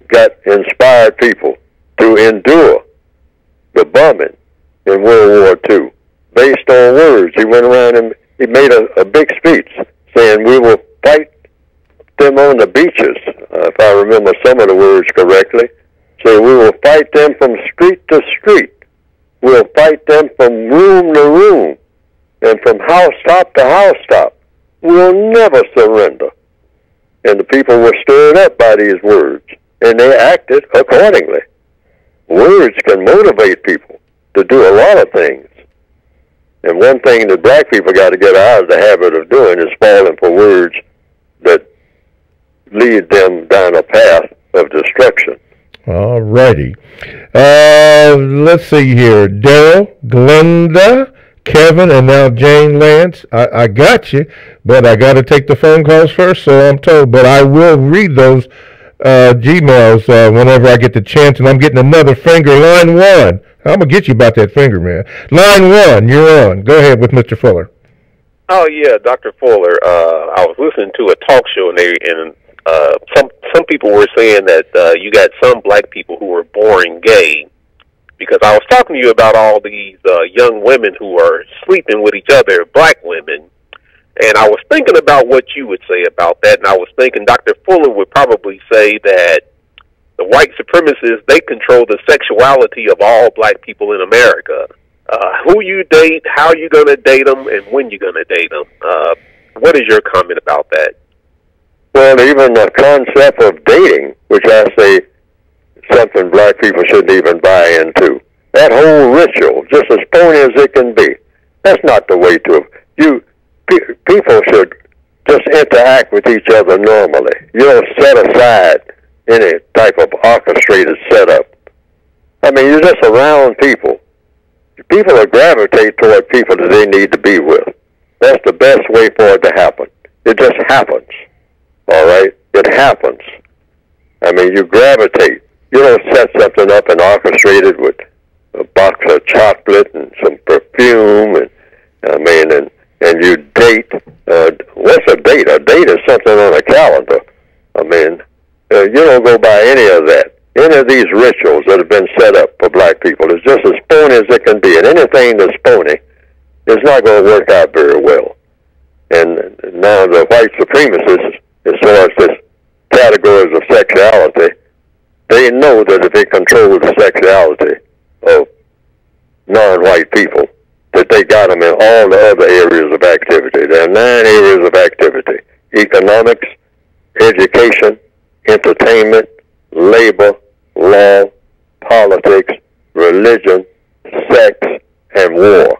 got inspired people to endure the bombing in World War II based on words. He went around and he made a big speech saying, "We will fight them on the beaches," if I remember some of the words correctly. So we will fight them from street to street. We'll fight them from room to room and from housetop to housetop. We'll never surrender. And the people were stirred up by these words, and they acted accordingly. Words can motivate people to do a lot of things. And one thing that black people got to get out of the habit of doing is falling for words that lead them down a path of destruction. All righty. Let's see here. Daryl, Glenda, Kevin, and now Jane Lance. I got you, but I got to take the phone calls first, so I'm told. But I will read those Gmails whenever I get the chance, and I'm getting another finger. Line 1. I'm going to get you about that finger, man. Line 1, you're on. Go ahead with Mr. Fuller. Oh, yeah, Dr. Fuller. I was listening to a talk show, and some people were saying that you got some black people who were born gay, because I was talking to you about all these young women who are sleeping with each other, black women, and I was thinking about what you would say about that, and I was thinking Dr. Fuller would probably say that the white supremacists, they control the sexuality of all black people in America. Who you date, how you going to date them, and when you're going to date them. What is your comment about that? Well, even the concept of dating, which I say something black people shouldn't even buy into. That whole ritual, just as phony as it can be, that's not the way to. People should just interact with each other normally. You don't set aside any type of orchestrated setup. I mean, you're just around people. People will gravitate toward people that they need to be with. That's the best way for it to happen. It just happens. All right? It happens. I mean, you gravitate. You don't set something up and orchestrate it with a box of chocolate and some perfume, and I mean, and you date. What's a date? A date is something on a calendar. I mean, you don't go by any of that. Any of these rituals that have been set up for black people is just as phony as it can be, and anything that's phony is not going to work out very well. Now, the white supremacists, as far as this categories of sexuality, they know that if they control the sexuality of non-white people, that they got them in all the other areas of activity. There are 9 areas of activity: economics, education, entertainment, labor, law, politics, religion, sex, and war.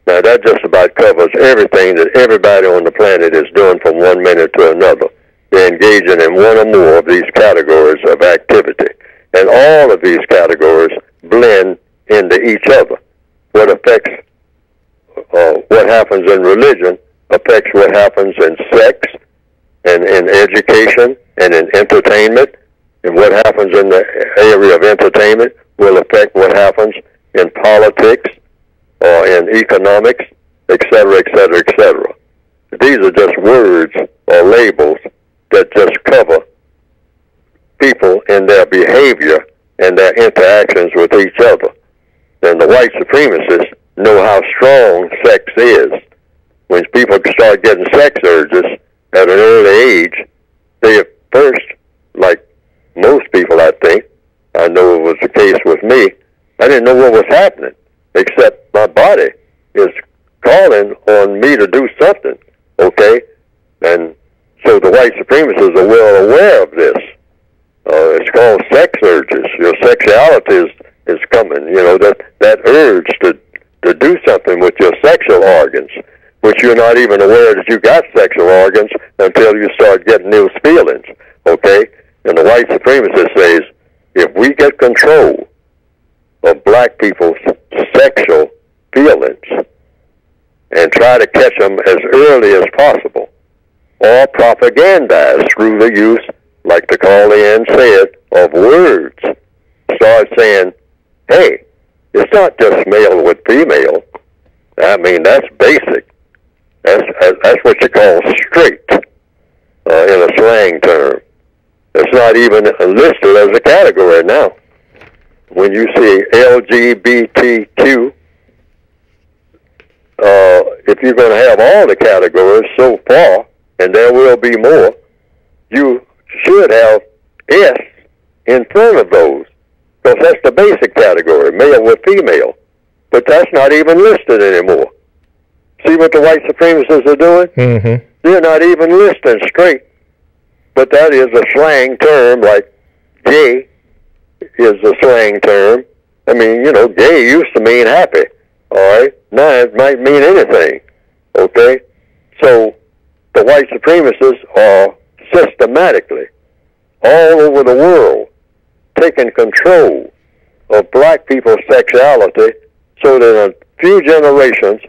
Now, that just about covers everything that everybody on the planet is doing from one minute to another. They're engaging in one or more of these categories of activity. And all of these categories blend into each other. What affects what happens in religion affects what happens in sex and in education and in entertainment. And what happens in the area of entertainment will affect what happens in politics or in economics, et cetera, et cetera, et cetera. These are just words or labels that just cover people in their behavior and their interactions with each other. And the white supremacists know how strong sex is. When people start getting sex urges at an early age, they at first, like most people I think, I know it was the case with me, I didn't know what was happening, except my body is calling on me to do something, okay? And so the white supremacists are well aware of this. It's called sex urges. Your sexuality is coming, you know, that urge to do something with your sexual organs, which you're not even aware that you got sexual organs until you start getting those feelings, okay? And the white supremacist says, if we get control of black people's sexual feelings and try to catch them as early as possible, or propagandize through the use, like the call-in said, of words, start saying, hey, it's not just male with female. I mean, that's basic. That's what you call straight in a slang term. It's not even listed as a category now. When you see LGBTQ, if you're going to have all the categories so far, and there will be more, you should have S in front of those, because that's the basic category, male with female. But that's not even listed anymore. See what the white supremacists are doing? Mm-hmm. They're not even listing straight. But that is a slang term, like gay is a slang term. I mean, you know, gay used to mean happy, all right? Now it might mean anything, okay? So the white supremacists are systematically all over the world taking control of black people's sexuality so that in a few generations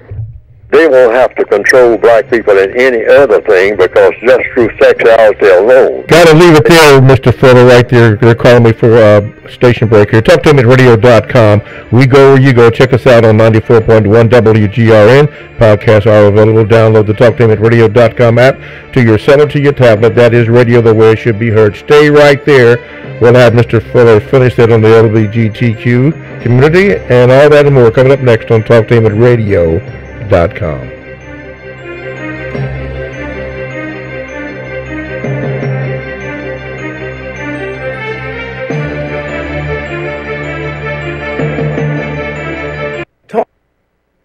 they won't have to control black people in any other thing, because just through sexuality alone. Got to leave it there, Mr. Fuller, right there. They're calling me for station break here. Talk to him at radio.com. We go where you go. Check us out on 94.1 WGRN. Podcasts are available. Download the Talk to him at radio.com app to your cell or to your tablet. That is radio the way it should be heard. Stay right there. We'll have Mr. Fuller finish that on the LGBTQ community and all that and more coming up next on Talk to him at radio.com.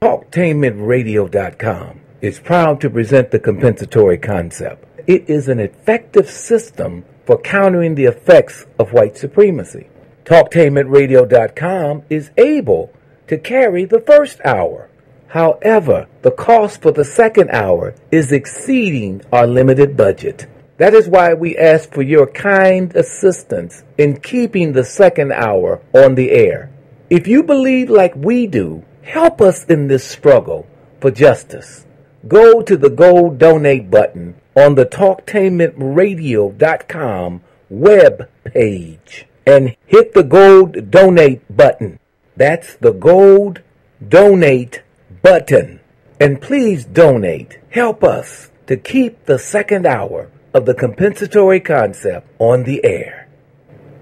Talktainmentradio.com is proud to present the compensatory concept. It is an effective system for countering the effects of white supremacy. Talktainmentradio.com is able to carry the first hour. However, the cost for the second hour is exceeding our limited budget. That is why we ask for your kind assistance in keeping the second hour on the air. If you believe like we do, help us in this struggle for justice. Go to the gold donate button on the Talktainmentradio.com web page and hit the gold donate button. That's the gold donate button. And please donate. Help us to keep the second hour of the compensatory concept on the air.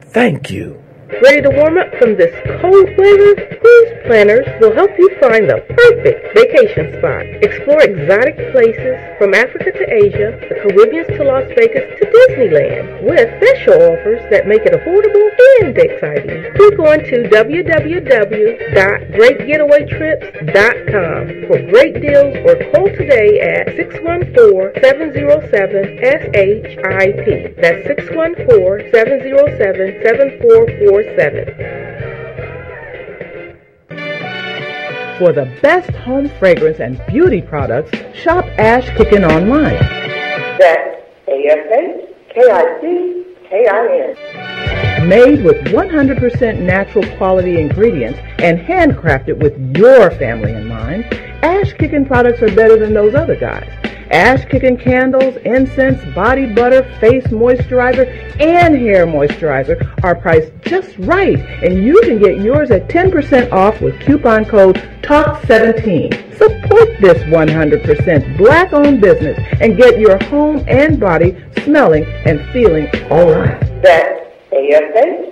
Thank you. Ready to warm up from this cold weather? Cruise planners will help you find the perfect vacation spot. Explore exotic places from Africa to Asia, the Caribbean to Las Vegas to Disneyland, with special offers that make it affordable and exciting. Click on to www.greatgetawaytrips.com for great deals or call today at 614-707-SHIP. That's 614-707-7447. For the best home fragrance and beauty products, shop Ash Kickin online. That's ASHKICKIN. Made with 100% natural quality ingredients and handcrafted with your family in mind, Ash Kickin products are better than those other guys. Ash Kickin candles, incense, body butter, face moisturizer, and hair moisturizer are priced just right, and you can get yours at 10% off with coupon code TALK17. Support this 100% black-owned business and get your home and body smelling and feeling all right. That's ASHKICKIN.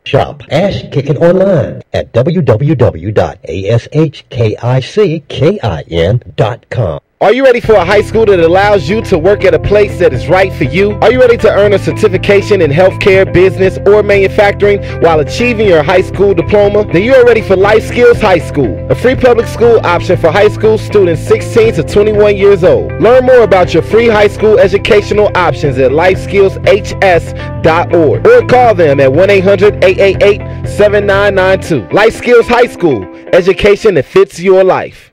Shop Ash Kickin online at www.ashkickin.com. Are you ready for a high school that allows you to work at a place that is right for you? Are you ready to earn a certification in healthcare, business, or manufacturing while achieving your high school diploma? Then you are ready for Life Skills High School, a free public school option for high school students 16 to 21 years old. Learn more about your free high school educational options at lifeskillshs.org or call them at 1-800-888-7992. Life Skills High School, education that fits your life.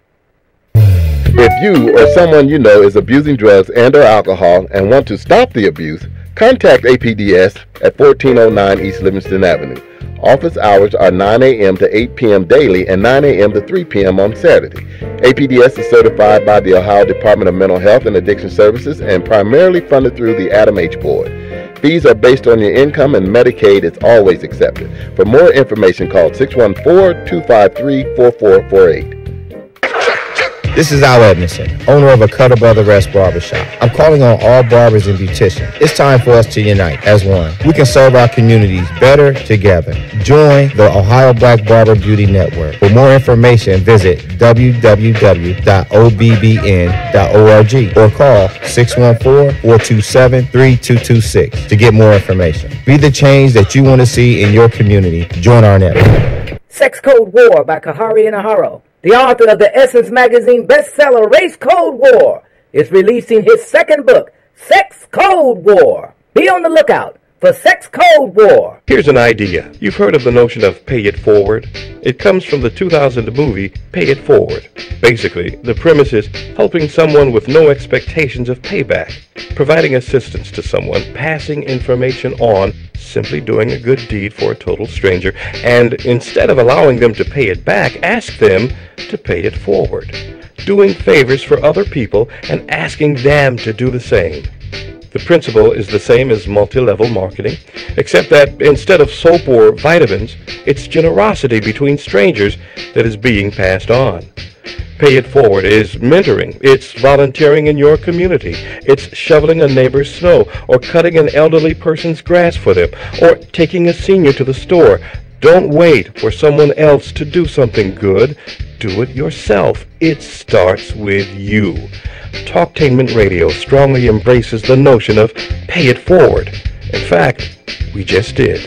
If you or someone you know is abusing drugs and or alcohol and want to stop the abuse, contact APDS at 1409 East Livingston Avenue. Office hours are 9 a.m. to 8 p.m. daily and 9 a.m. to 3 p.m. on Saturday. APDS is certified by the Ohio Department of Mental Health and Addiction Services and primarily funded through the Adam H. Board. Fees are based on your income and Medicaid is always accepted. For more information, call 614-253-4448. This is Al Edmondson, owner of a Cutter Brother Rest Barbershop. I'm calling on all barbers and beauticians. It's time for us to unite as one. We can serve our communities better together. Join the Ohio Black Barber Beauty Network. For more information, visit www.obbn.org or call 614-427-3226 to get more information. Be the change that you want to see in your community. Join our network. Sex Code War by Kahari Inaharo, the author of the Essence magazine bestseller Race Code War, is releasing his second book, Sex Code War. Be on the lookout for Sex Code War. Here's an idea. You've heard of the notion of pay it forward? It comes from the 2000 movie Pay It Forward. Basically, the premise is helping someone with no expectations of payback, providing assistance to someone, passing information on, simply doing a good deed for a total stranger, and instead of allowing them to pay it back, ask them to pay it forward. Doing favors for other people and asking them to do the same. The principle is the same as multi-level marketing, except that instead of soap or vitamins, it's generosity between strangers that is being passed on. Pay It Forward is mentoring, it's volunteering in your community, it's shoveling a neighbor's snow, or cutting an elderly person's grass for them, or taking a senior to the store. Don't wait for someone else to do something good. Do it yourself. It starts with you. Talktainment Radio strongly embraces the notion of pay it forward. In fact, we just did.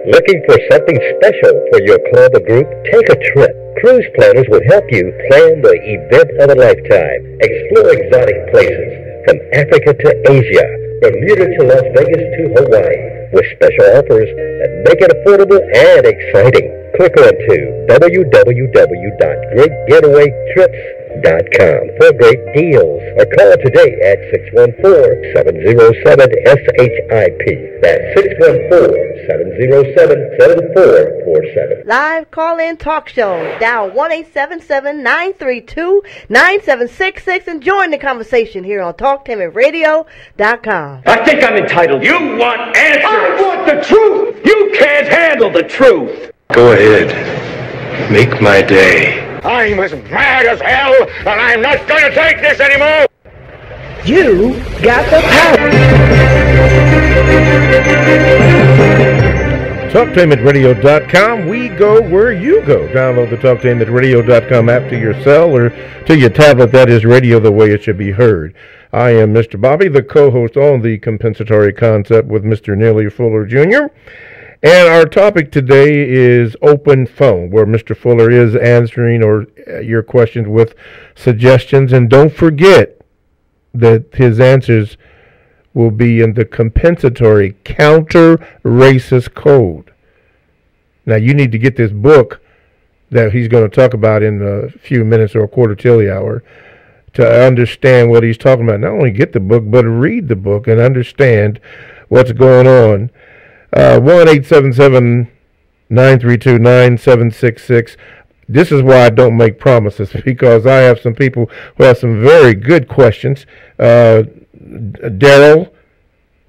Looking for something special for your club or group? Take a trip. Cruise planners will help you plan the event of a lifetime. Explore exotic places from Africa to Asia, Bermuda to Las Vegas to Hawaii, with special offers that make it affordable and exciting. Click on to www.greatgetawaytrips.com for great deals, or call today at 614-707-SHIP. That's 614-707-7447. Live call-in talk show. Dial 1-877-932-9766 and join the conversation here on TalkTainmentRadio.com. I think I'm entitled. You want answers. I want the truth. You can't handle the truth. Go ahead. Make my day. I'm as mad as hell, and I'm not going to take this anymore. You got the power. TalkTainmentRadio.com. We go where you go. Download the TalkTainmentRadio.com app to your cell or to your tablet. That is radio the way it should be heard. I am Mr. Bobby, the co-host on the Compensatory Concept with Mr. Neely Fuller Jr. And our topic today is open phone, where Mr. Fuller is answering your questions with suggestions. And don't forget that his answers will be in the compensatory counter-racist code. Now, you need to get this book that he's going to talk about in a few minutes or a quarter till the hour to understand what he's talking about. Not only get the book, but read the book and understand what's going on. 1-877-932-9766. This is why I don't make promises, because I have some people who have some very good questions. Daryl,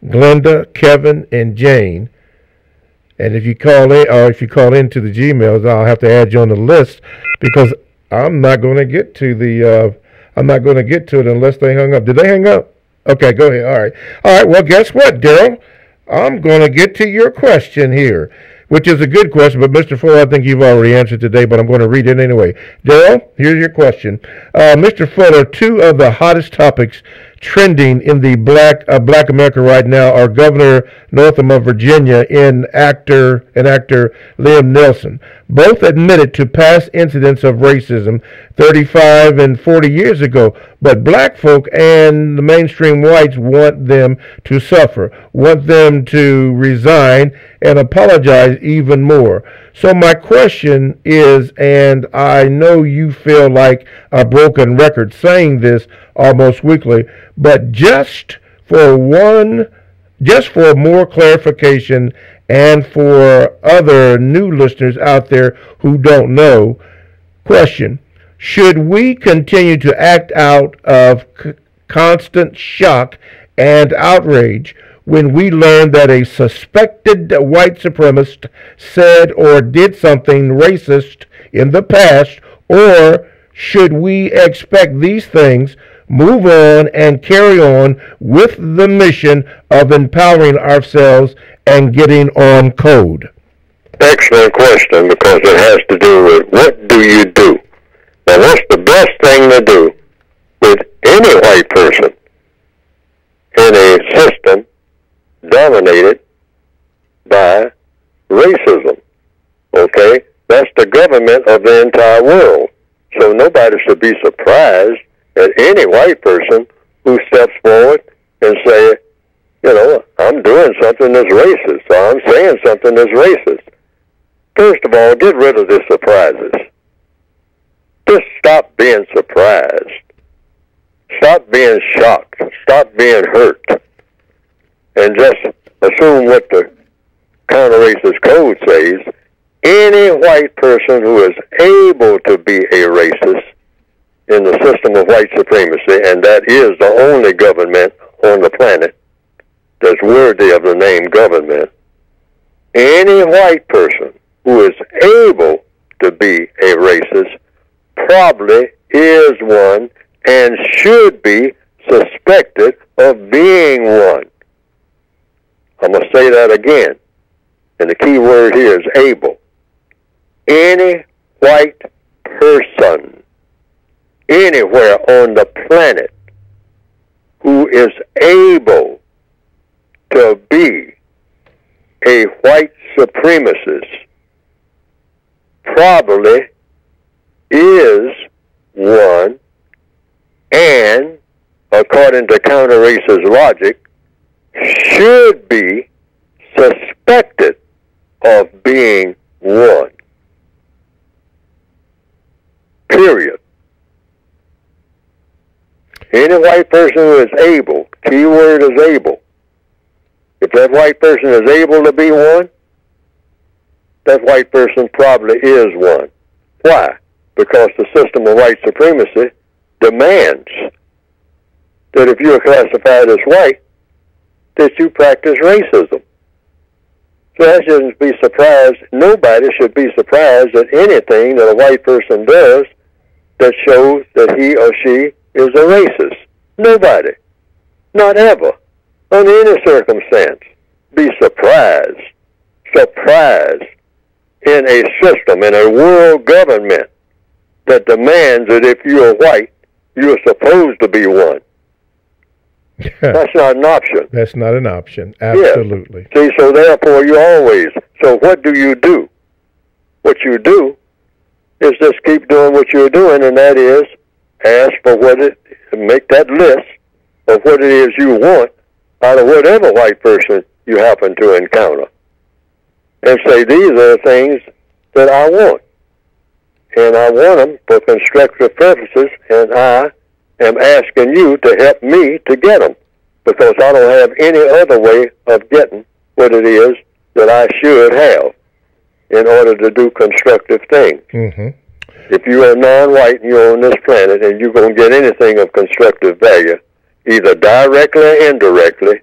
Glenda, Kevin, and Jane. And if you call in, or if you call into the Gmails, I'll have to add you on the list, because I'm not going to get to the. I'm not going to get to it unless they hung up. Did they hang up? Okay, go ahead. All right. Well, guess what, Daryl? I'm going to get to your question here, which is a good question, but Mr. Fuller, I think you've already answered today, but I'm going to read it anyway. Daryl, here's your question. Mr. Fuller, two of the hottest topics trending in the Black America right now are Governor Northam of Virginia and actor Liam Neeson. Both admitted to past incidents of racism 35 and 40 years ago, but black folk and the mainstream whites want them to suffer, want them to resign and apologize even more. So my question is, and I know you feel like a broken record saying this almost weekly, but just for more clarification and for other new listeners out there who don't know, question: should we continue to act out of constant shock and outrage when we learn that a suspected white supremacist said or did something racist in the past, or should we expect these things, move on, and carry on with the mission of empowering ourselves and getting on code? Excellent question, because it has to do with what do you do? Now, what's the best thing to do with any white person in a system dominated by racism? Okay? That's the government of the entire world. So nobody should be surprised at any white person who steps forward and say, I'm doing something that's racist, or I'm saying something that's racist. First of all, get rid of the surprises. Just stop being surprised. Stop being shocked. Stop being hurt. And just assume what the counter-racist code says. Any white person who is able to be a racist in the system of white supremacy, and that is the only government on the planet that's worthy of the name government, any white person who is able to be a racist probably is one and should be suspected of being one. I'm going to say that again, and the key word here is able. Any white person anywhere on the planet who is able to be a white supremacist probably is one, and according to counter-racist logic, should be suspected of being one. Period. Any white person who is able, keyword is able. If that white person is able to be one, that white person probably is one. Why? Because the system of white supremacy demands that if you are classified as white, that you practice racism. So I shouldn't be surprised. Nobody should be surprised at anything that a white person does that shows that he or she is a racist. Nobody. Not ever. under any circumstance, be surprised in a system, in a world government that demands that if you're white, you're supposed to be one. That's not an option. That's not an option. Absolutely. Yeah. See, so therefore you always, so what do? What you do is just keep doing what you're doing, and that is ask for make that list of what it is you want out of whatever white person you happen to encounter. And say, these are the things that I want. And I want them for constructive purposes, and I am asking you to help me to get them, because I don't have any other way of getting what it is that I should have in order to do constructive things. Mm-hmm. If you are non-white and you're on this planet and you're going to get anything of constructive value, either directly or indirectly,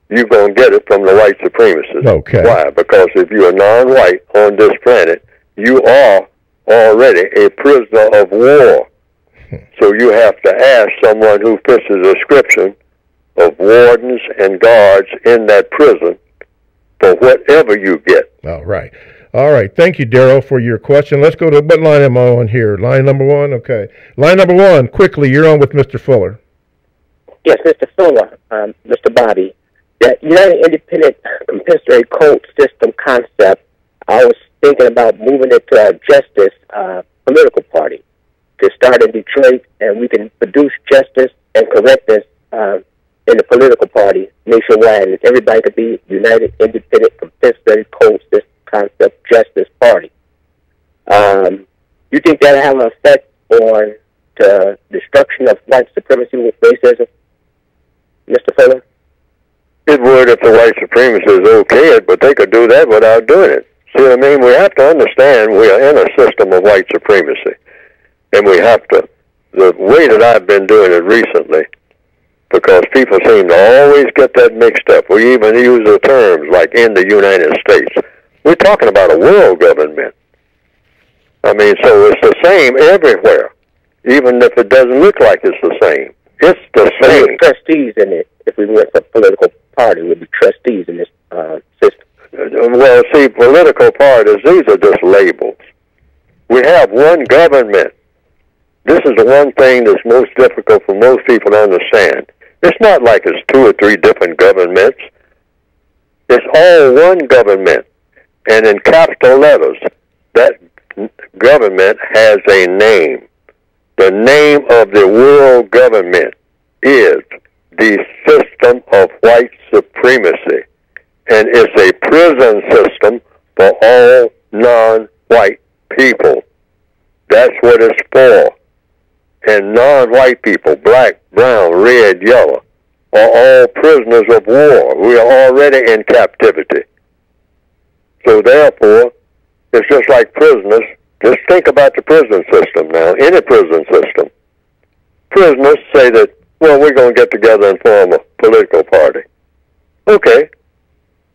you're going to get it from the white supremacists. Okay. Why? Because if you are non-white on this planet, you are already a prisoner of war. So you have to ask someone who fits the description of wardens and guards in that prison for whatever you get. All right. All right. Thank you, Darrell, for your question. Let's go to what line am I on here? Line number one? Okay. Line number one, quickly, you're on with Mr. Fuller. Yes, Mr. Fuller, Mr. Bobby. The United Independent Compensatory Code System concept, I was thinking about moving it to a justice political party to start in Detroit, and we can produce justice and correctness in the political party nationwide, and everybody could be United Independent Compensatory Code System concept justice party. You think that'll have an effect on the destruction of white supremacy with racism, Mr. Fuller? It would if the white supremacists okay it, but they could do that without doing it. See what I mean? We have to understand we are in a system of white supremacy. And we have to, the way that I've been doing it recently, because people seem to always get that mixed up. We even use the terms like in the United States. We're talking about a world government. I mean, so it's the same everywhere, even if it doesn't look like it's the same. It's the same. Trustees in it. If we went for political party, would be trustees in this system. Well, see, political parties, these are just labels. We have one government. This is the one thing that's most difficult for most people to understand. It's not like it's 2 or 3 different governments. It's all one government. And in capital letters, that government has a name. The name of the world government is the system of white supremacy. And it's a prison system for all non-white people. That's what it's for. And non-white people, black, brown, red, yellow, are all prisoners of war. We are already in captivity. So therefore, it's just like prisoners. Just think about the prison system now, any prison system. Prisoners say that, well, we're going to get together and form a political party. Okay.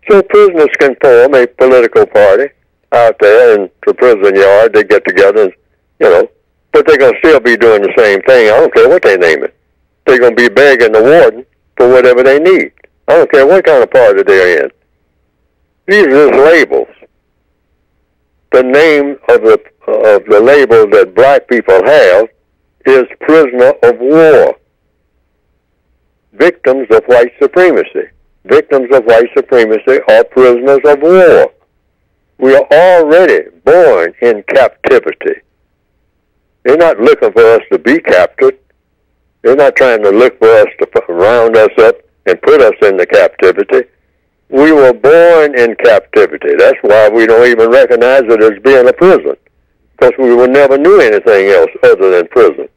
So prisoners can form a political party out there in the prison yard. They get together, and, but they're going to still be doing the same thing. I don't care what they name it. They're going to be begging the warden for whatever they need. I don't care what kind of party they're in. These are just labels. The name of the label that black people have is prisoner of war. Victims of white supremacy. Victims of white supremacy are prisoners of war. We are already born in captivity. They're not looking for us to be captured. They're not trying to look for us to round us up and put us into captivity. We were born in captivity. That's why we don't even recognize it as being a prison, because we never knew anything else other than prison.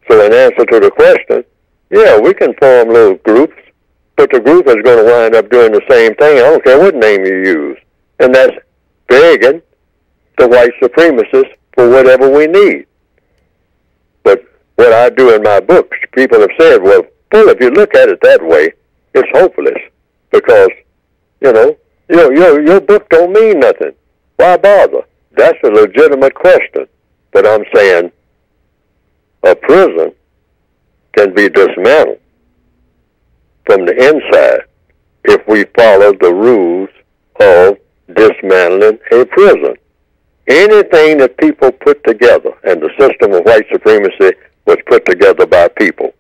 So in answer to the question, yeah, we can form little groups, but the group is going to wind up doing the same thing. I don't care what name you use. And that's begging the white supremacists for whatever we need. But what I do in my books, people have said, well, if you look at it that way, it's hopeless, because, your book don't mean nothing. Why bother? That's a legitimate question. But I'm saying a prison can be dismantled from the inside if we follow the rules of dismantling a prison. Anything that people put together, and the system of white supremacy was put together by people,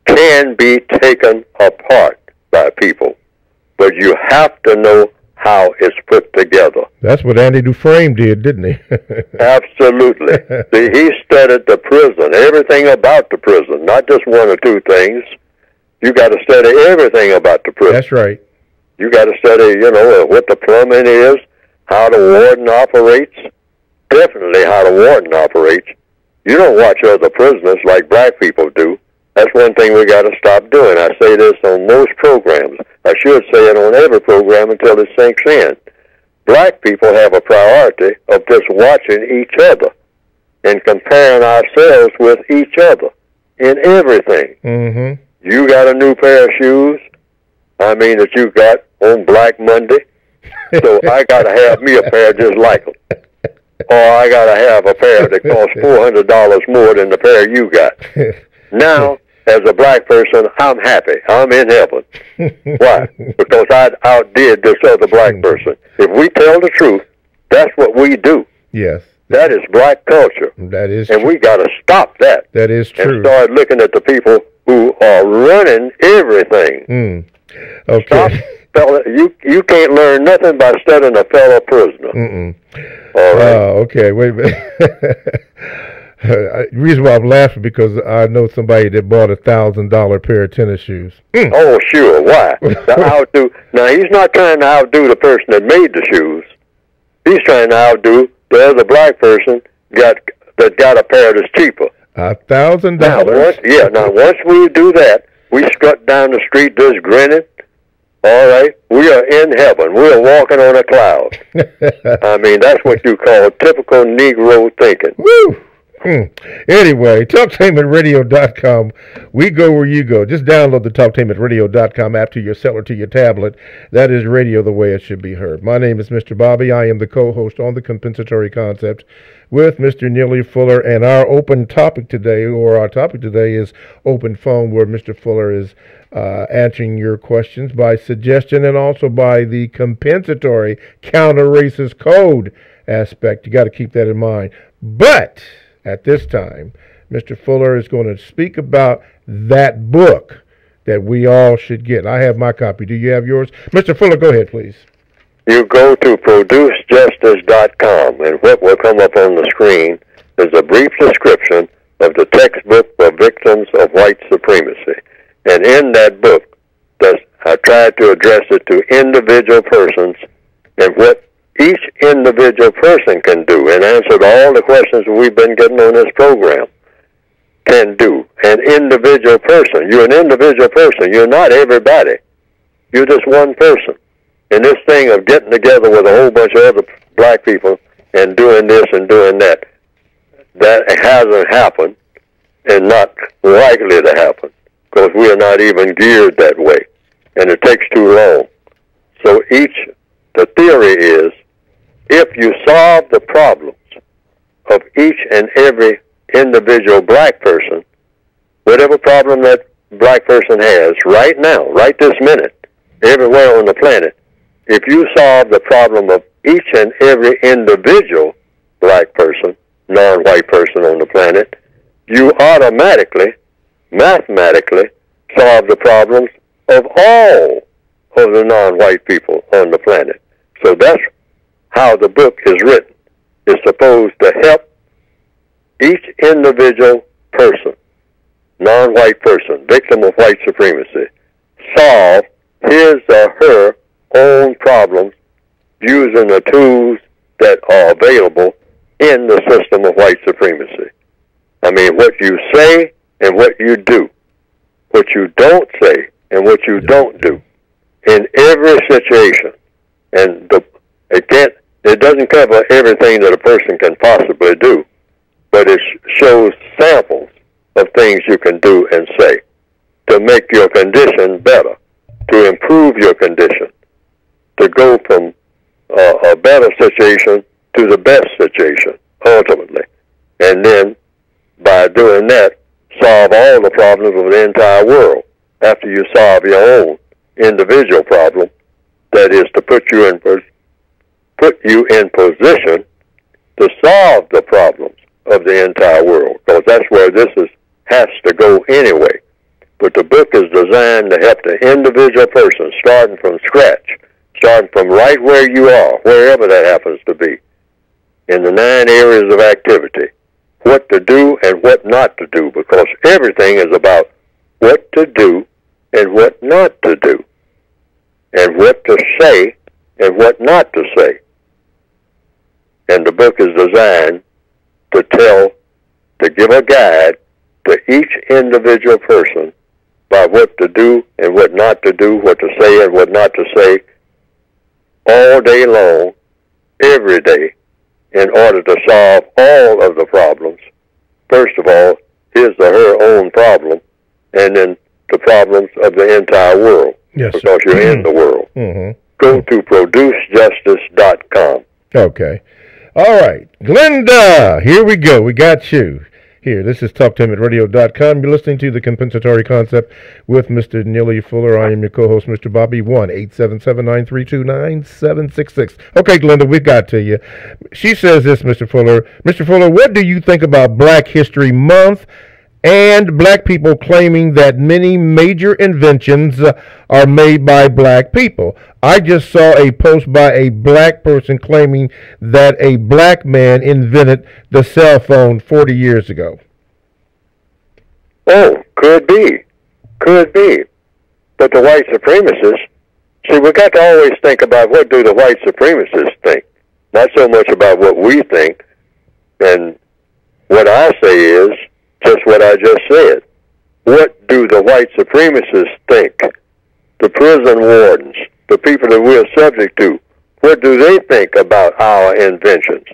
can be taken apart by people. But you have to know how it's put together. That's what Andy Dufresne did, didn't he? Absolutely. See, he studied the prison, everything about the prison, not just one or two things. You got to study everything about the prison. That's right. You got to study, what the plumbing is, how the warden operates, definitely how the warden operates. You don't watch other prisoners like black people do. That's one thing we got to stop doing. I say this on most programs. I should say it on every program until it sinks in. Black people have a priority of just watching each other and comparing ourselves with each other in everything. Mm-hmm. You got a new pair of shoes, that you got on Black Monday, so I got to have me a pair just like them. Or I got to have a pair that costs $400 more than the pair you got. Now, as a black person, I'm happy. I'm in heaven. Why? Because I outdid this other black person. If we tell the truth, that's what we do. Yes. That is black culture. That is and true. We got to stop that. That is true. And start looking at the people who are running everything. Okay. Stop, fella. You can't learn nothing by studying a fellow prisoner. All right. Okay, wait a minute. The reason why I'm laughing because I know somebody that bought $1,000 pair of tennis shoes. Oh, sure. Why? Now, he's not trying to outdo the person that made the shoes. He's trying to outdo the other black person that got a pair that's cheaper. $1,000. Now, once we do that, we strut down the street just grinning. All right, we are in heaven. We are walking on a cloud. That's what you call typical Negro thinking. Woo! Anyway, TalkTainmentRadio.com. We go where you go. Just download the TalkTainmentRadio.com app to your cell or to your tablet. That is radio the way it should be heard. My name is Mr. Bobby. I am the co-host on the Compensatory Concept with Mr. Neely Fuller. And our topic today is open phone, where Mr. Fuller is answering your questions by suggestion and also by the compensatory counter-racist code aspect. You got to keep that in mind. But at this time, Mr. Fuller is going to speak about that book that we all should get. I have my copy. Do you have yours? Mr. Fuller, go ahead, please. You go to producejustice.com, and what will come up on the screen is a brief description of the textbook for victims of white supremacy. And in that book, I tried to address it to individual persons and what each individual person can do, and answered all the questions we've been getting on this program, can do. An individual person. You're an individual person. You're not everybody. You're just one person. And this thing of getting together with a whole bunch of other black people and doing this and doing that, that hasn't happened and not likely to happen, because we are not even geared that way, and it takes too long. So the theory is, if you solve the problems of each and every individual black person, whatever problem that black person has right now, right this minute, everywhere on the planet, if you solve the problem of each and every individual black person, non-white person on the planet, you automatically, mathematically, solve the problems of all of the non-white people on the planet. So that's how the book is written. It's supposed to help each individual person, non-white person, victim of white supremacy, solve his or her own problems using the tools that are available in the system of white supremacy. What you say and what you do, what you don't say and what you don't do, in every situation. And it doesn't cover everything that a person can possibly do, but it shows samples of things you can do and say to make your condition better, to improve your condition, to go from a better situation to the best situation, ultimately. And then, by doing that, solve all the problems of the entire world after you solve your own. individual problem, that is to put you in position to solve the problems of the entire world, because that's where has to go anyway. But the book is designed to help the individual person, starting from scratch, starting from right where you are, wherever that happens to be, in the 9 areas of activity, what to do and what not to do, because everything is about what to do and what not to do, and what to say and what not to say. And the book is designed to give a guide to each individual person by what to do and what not to do, what to say and what not to say, all day long, every day, in order to solve all of the problems. First of all, his or her own problem, and then the problems of the entire world, because you're in the world. Go to producejustice.com. Okay. All right. Glenda, here we go. We got you. Here, this is TalkTimAtRadio.com. You're listening to the Compensatory Concept with Mr. Neely Fuller. I am your co-host, Mr. Bobby. 1-877-932-9766. Okay, Glenda, we've got to you. She says this, Mr. Fuller. Mr. Fuller, what do you think about Black History Month and black people claiming that many major inventions are made by black people? I just saw a post by a black person claiming that a black man invented the cell phone 40 years ago. Oh, could be. Could be. But the white supremacists, see, we got to always think about what do the white supremacists think, not so much about what we think. And what I say is just what I just said. What do the white supremacists think? The prison wardens, the people that we're subject to, what do they think about our inventions?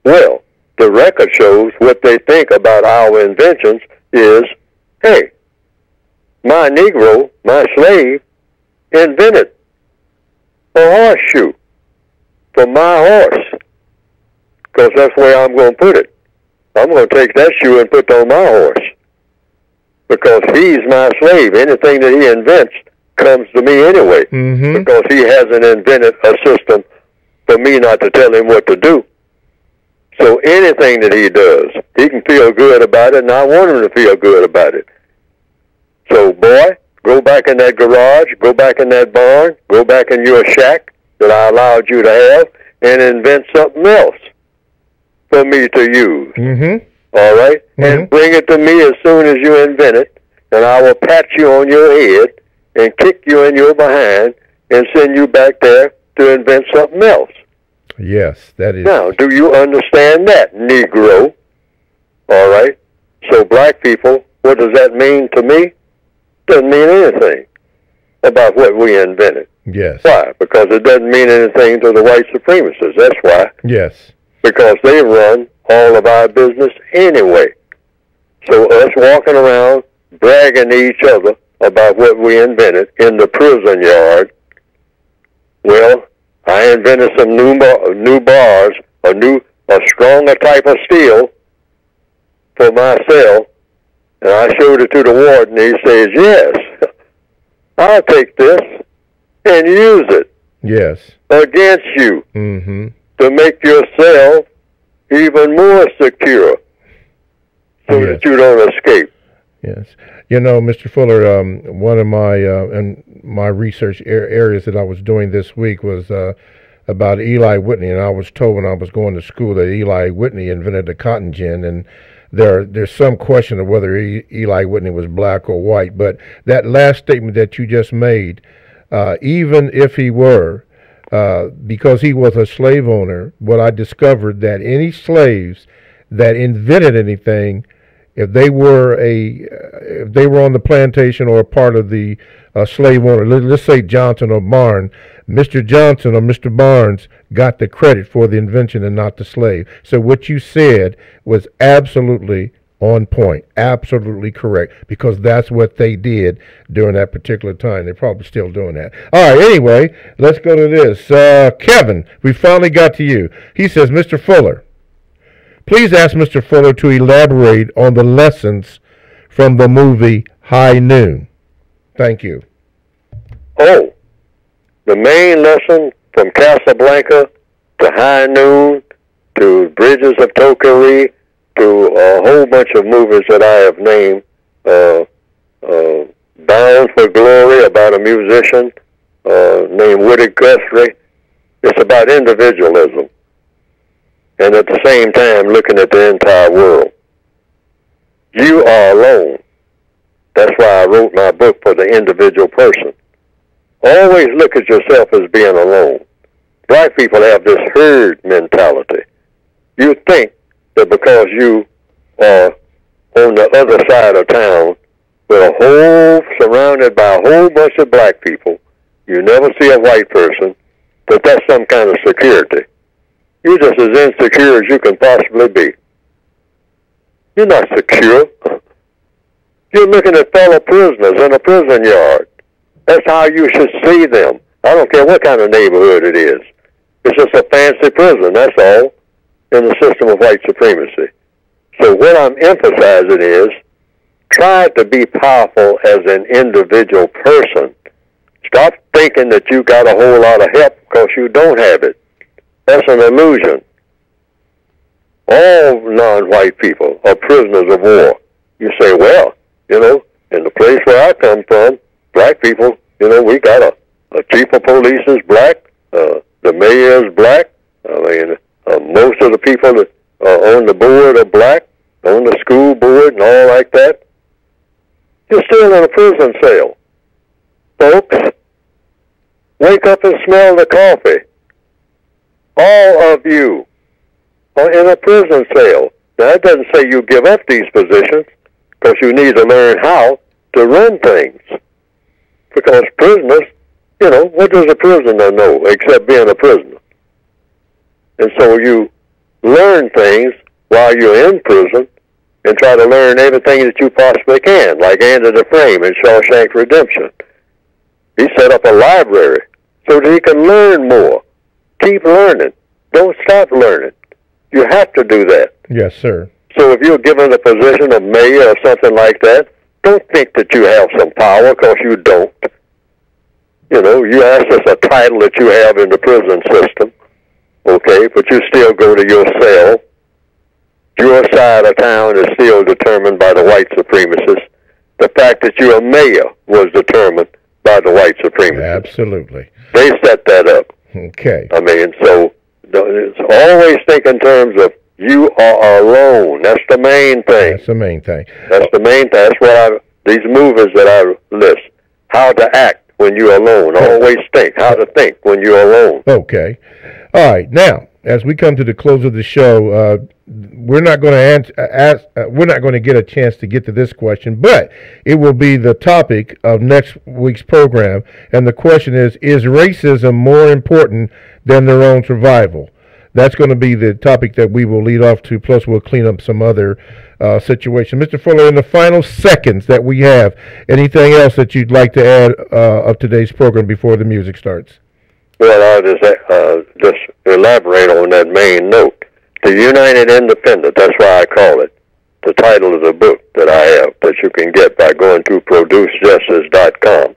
Well, the record shows what they think about our inventions is, hey, my Negro, my slave, invented a horseshoe for my horse, because that's where I'm going to put it. I'm going to take that shoe and put it on my horse, because he's my slave. Anything that he invents comes to me anyway, because he hasn't invented a system for me not to tell him what to do. So anything that he does, he can feel good about it, and I want him to feel good about it. So, boy, go back in that garage, go back in that barn, go back in your shack that I allowed you to have, and invent something else for me to use. All right? And bring it to me as soon as you invent it, and I will pat you on your head and kick you in your behind and send you back there to invent something else. Yes, that is. Now, do you understand that, Negro? All right? So black people, what does that mean to me? Doesn't mean anything about what we invented. Yes. Why? Because it doesn't mean anything to the white supremacists. That's why. Yes. Because they run all of our business anyway. So us walking around bragging to each other about what we invented in the prison yard, well, I invented some new bars, a stronger type of steel for my cell, and I showed it to the warden. He says, yes, I'll take this and use it. Yes. Against you to make your cell even more secure so that you don't escape. Yes. You know, Mr. Fuller, one of my research areas that I was doing this week was about Eli Whitney, and I was told when I was going to school that Eli Whitney invented the cotton gin, and there's some question of whether Eli Whitney was black or white, but that last statement that you just made, even if he were, because he was a slave owner, what I discovered that any slaves that invented anything, if they were on the plantation or a part of the slave owner, let's say Johnson or Barnes, Mr. Johnson or Mr. Barnes got the credit for the invention and not the slave. So what you said was absolutely on point, absolutely correct, because that's what they did during that particular time. They're probably still doing that. All right, anyway, let's go to this. Kevin, we finally got to you. He says, Mr. Fuller, please ask Mr. Fuller to elaborate on the lessons from the movie High Noon. Thank you. Oh, the main lesson from Casablanca to High Noon to Bridges of Tokyo to a whole bunch of movies that I have named, Bound for Glory, about a musician named Woody Guthrie. It's about individualism, and at the same time looking at the entire world. You are alone. That's why I wrote my book for the individual person. Always look at yourself as being alone. Black people have this herd mentality. You think that because you are on the other side of town surrounded by a whole bunch of black people, you never see a white person, that that's some kind of security. You're just as insecure as you can possibly be. You're not secure. You're looking at fellow prisoners in a prison yard. That's how you should see them. I don't care what kind of neighborhood it is. It's just a fancy prison, that's all, in the system of white supremacy. So what I'm emphasizing is, try to be powerful as an individual person. Stop thinking that you got a whole lot of help because you don't have it. That's an illusion. All non-white people are prisoners of war. You say, well, in the place where I come from, black people, we got a chief of police is black, the mayor is black. I mean, most of the people that are on the board are black, on the school board and all like that. You're still in a prison cell. Folks, wake up and smell the coffee. All of you are in a prison cell. Now, that doesn't say you give up these positions, because you need to learn how to run things. Because prisoners, what does a prisoner know except being a prisoner? And so you learn things while you're in prison and try to learn everything that you possibly can, like Andy Dufresne in Shawshank Redemption. He set up a library so that he can learn more. Keep learning. Don't stop learning. You have to do that. Yes, sir. So if you're given a position of mayor or something like that, don't think that you have some power, because you don't. You access a title that you have in the prison system, okay, but you still go to your cell. Your side of town is still determined by the white supremacists. The fact that you're a mayor was determined by the white supremacists. Absolutely. They set that up. Okay. I mean, so it's always think in terms of you are alone. That's the main thing. That's the main thing. That's the main thing. That's what these movies that I list. How to act when you're alone. Always think. How to think when you're alone. Okay. All right. Now, as we come to the close of the show, we're not going to we're not going to get a chance to get to this question, but it will be the topic of next week's program. And the question is racism more important than their own survival? That's going to be the topic that we will lead off to, plus we'll clean up some other situations. Mr. Fuller, in the final seconds that we have, anything else that you'd like to add of today's program before the music starts? Well, I'll just elaborate on that main note. The United Independent, that's why I call it, the title of the book that I have, that you can get by going to producejustice.com.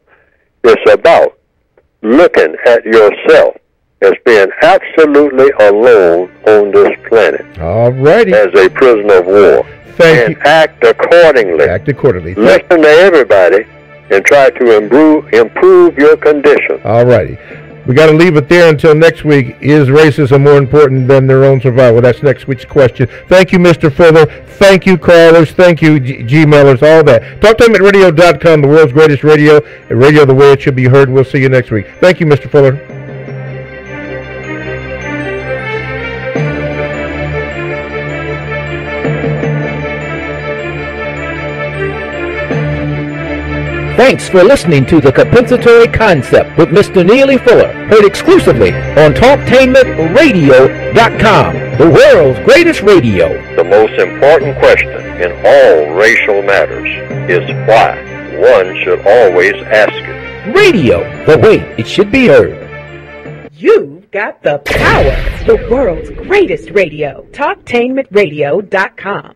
It's about looking at yourself as being absolutely alone on this planet. All righty. As a prisoner of war. Thank you. Act accordingly. Act accordingly. Listen to everybody and try to improve your condition. All righty. We got to leave it there until next week. Is racism more important than their own survival? That's next week's question. Thank you, Mr. Fuller. Thank you, callers. Thank you, Gmailers, all that. TalkTimeAtRadio.com, the world's greatest radio, radio the way it should be heard. We'll see you next week. Thank you, Mr. Fuller. Thanks for listening to The Compensatory Concept with Mr. Neely Fuller, heard exclusively on TalkTainmentRadio.com, the world's greatest radio. The most important question in all racial matters is why. One should always ask it. Radio, the way it should be heard. You've got the power. The world's greatest radio. TalkTainmentRadio.com.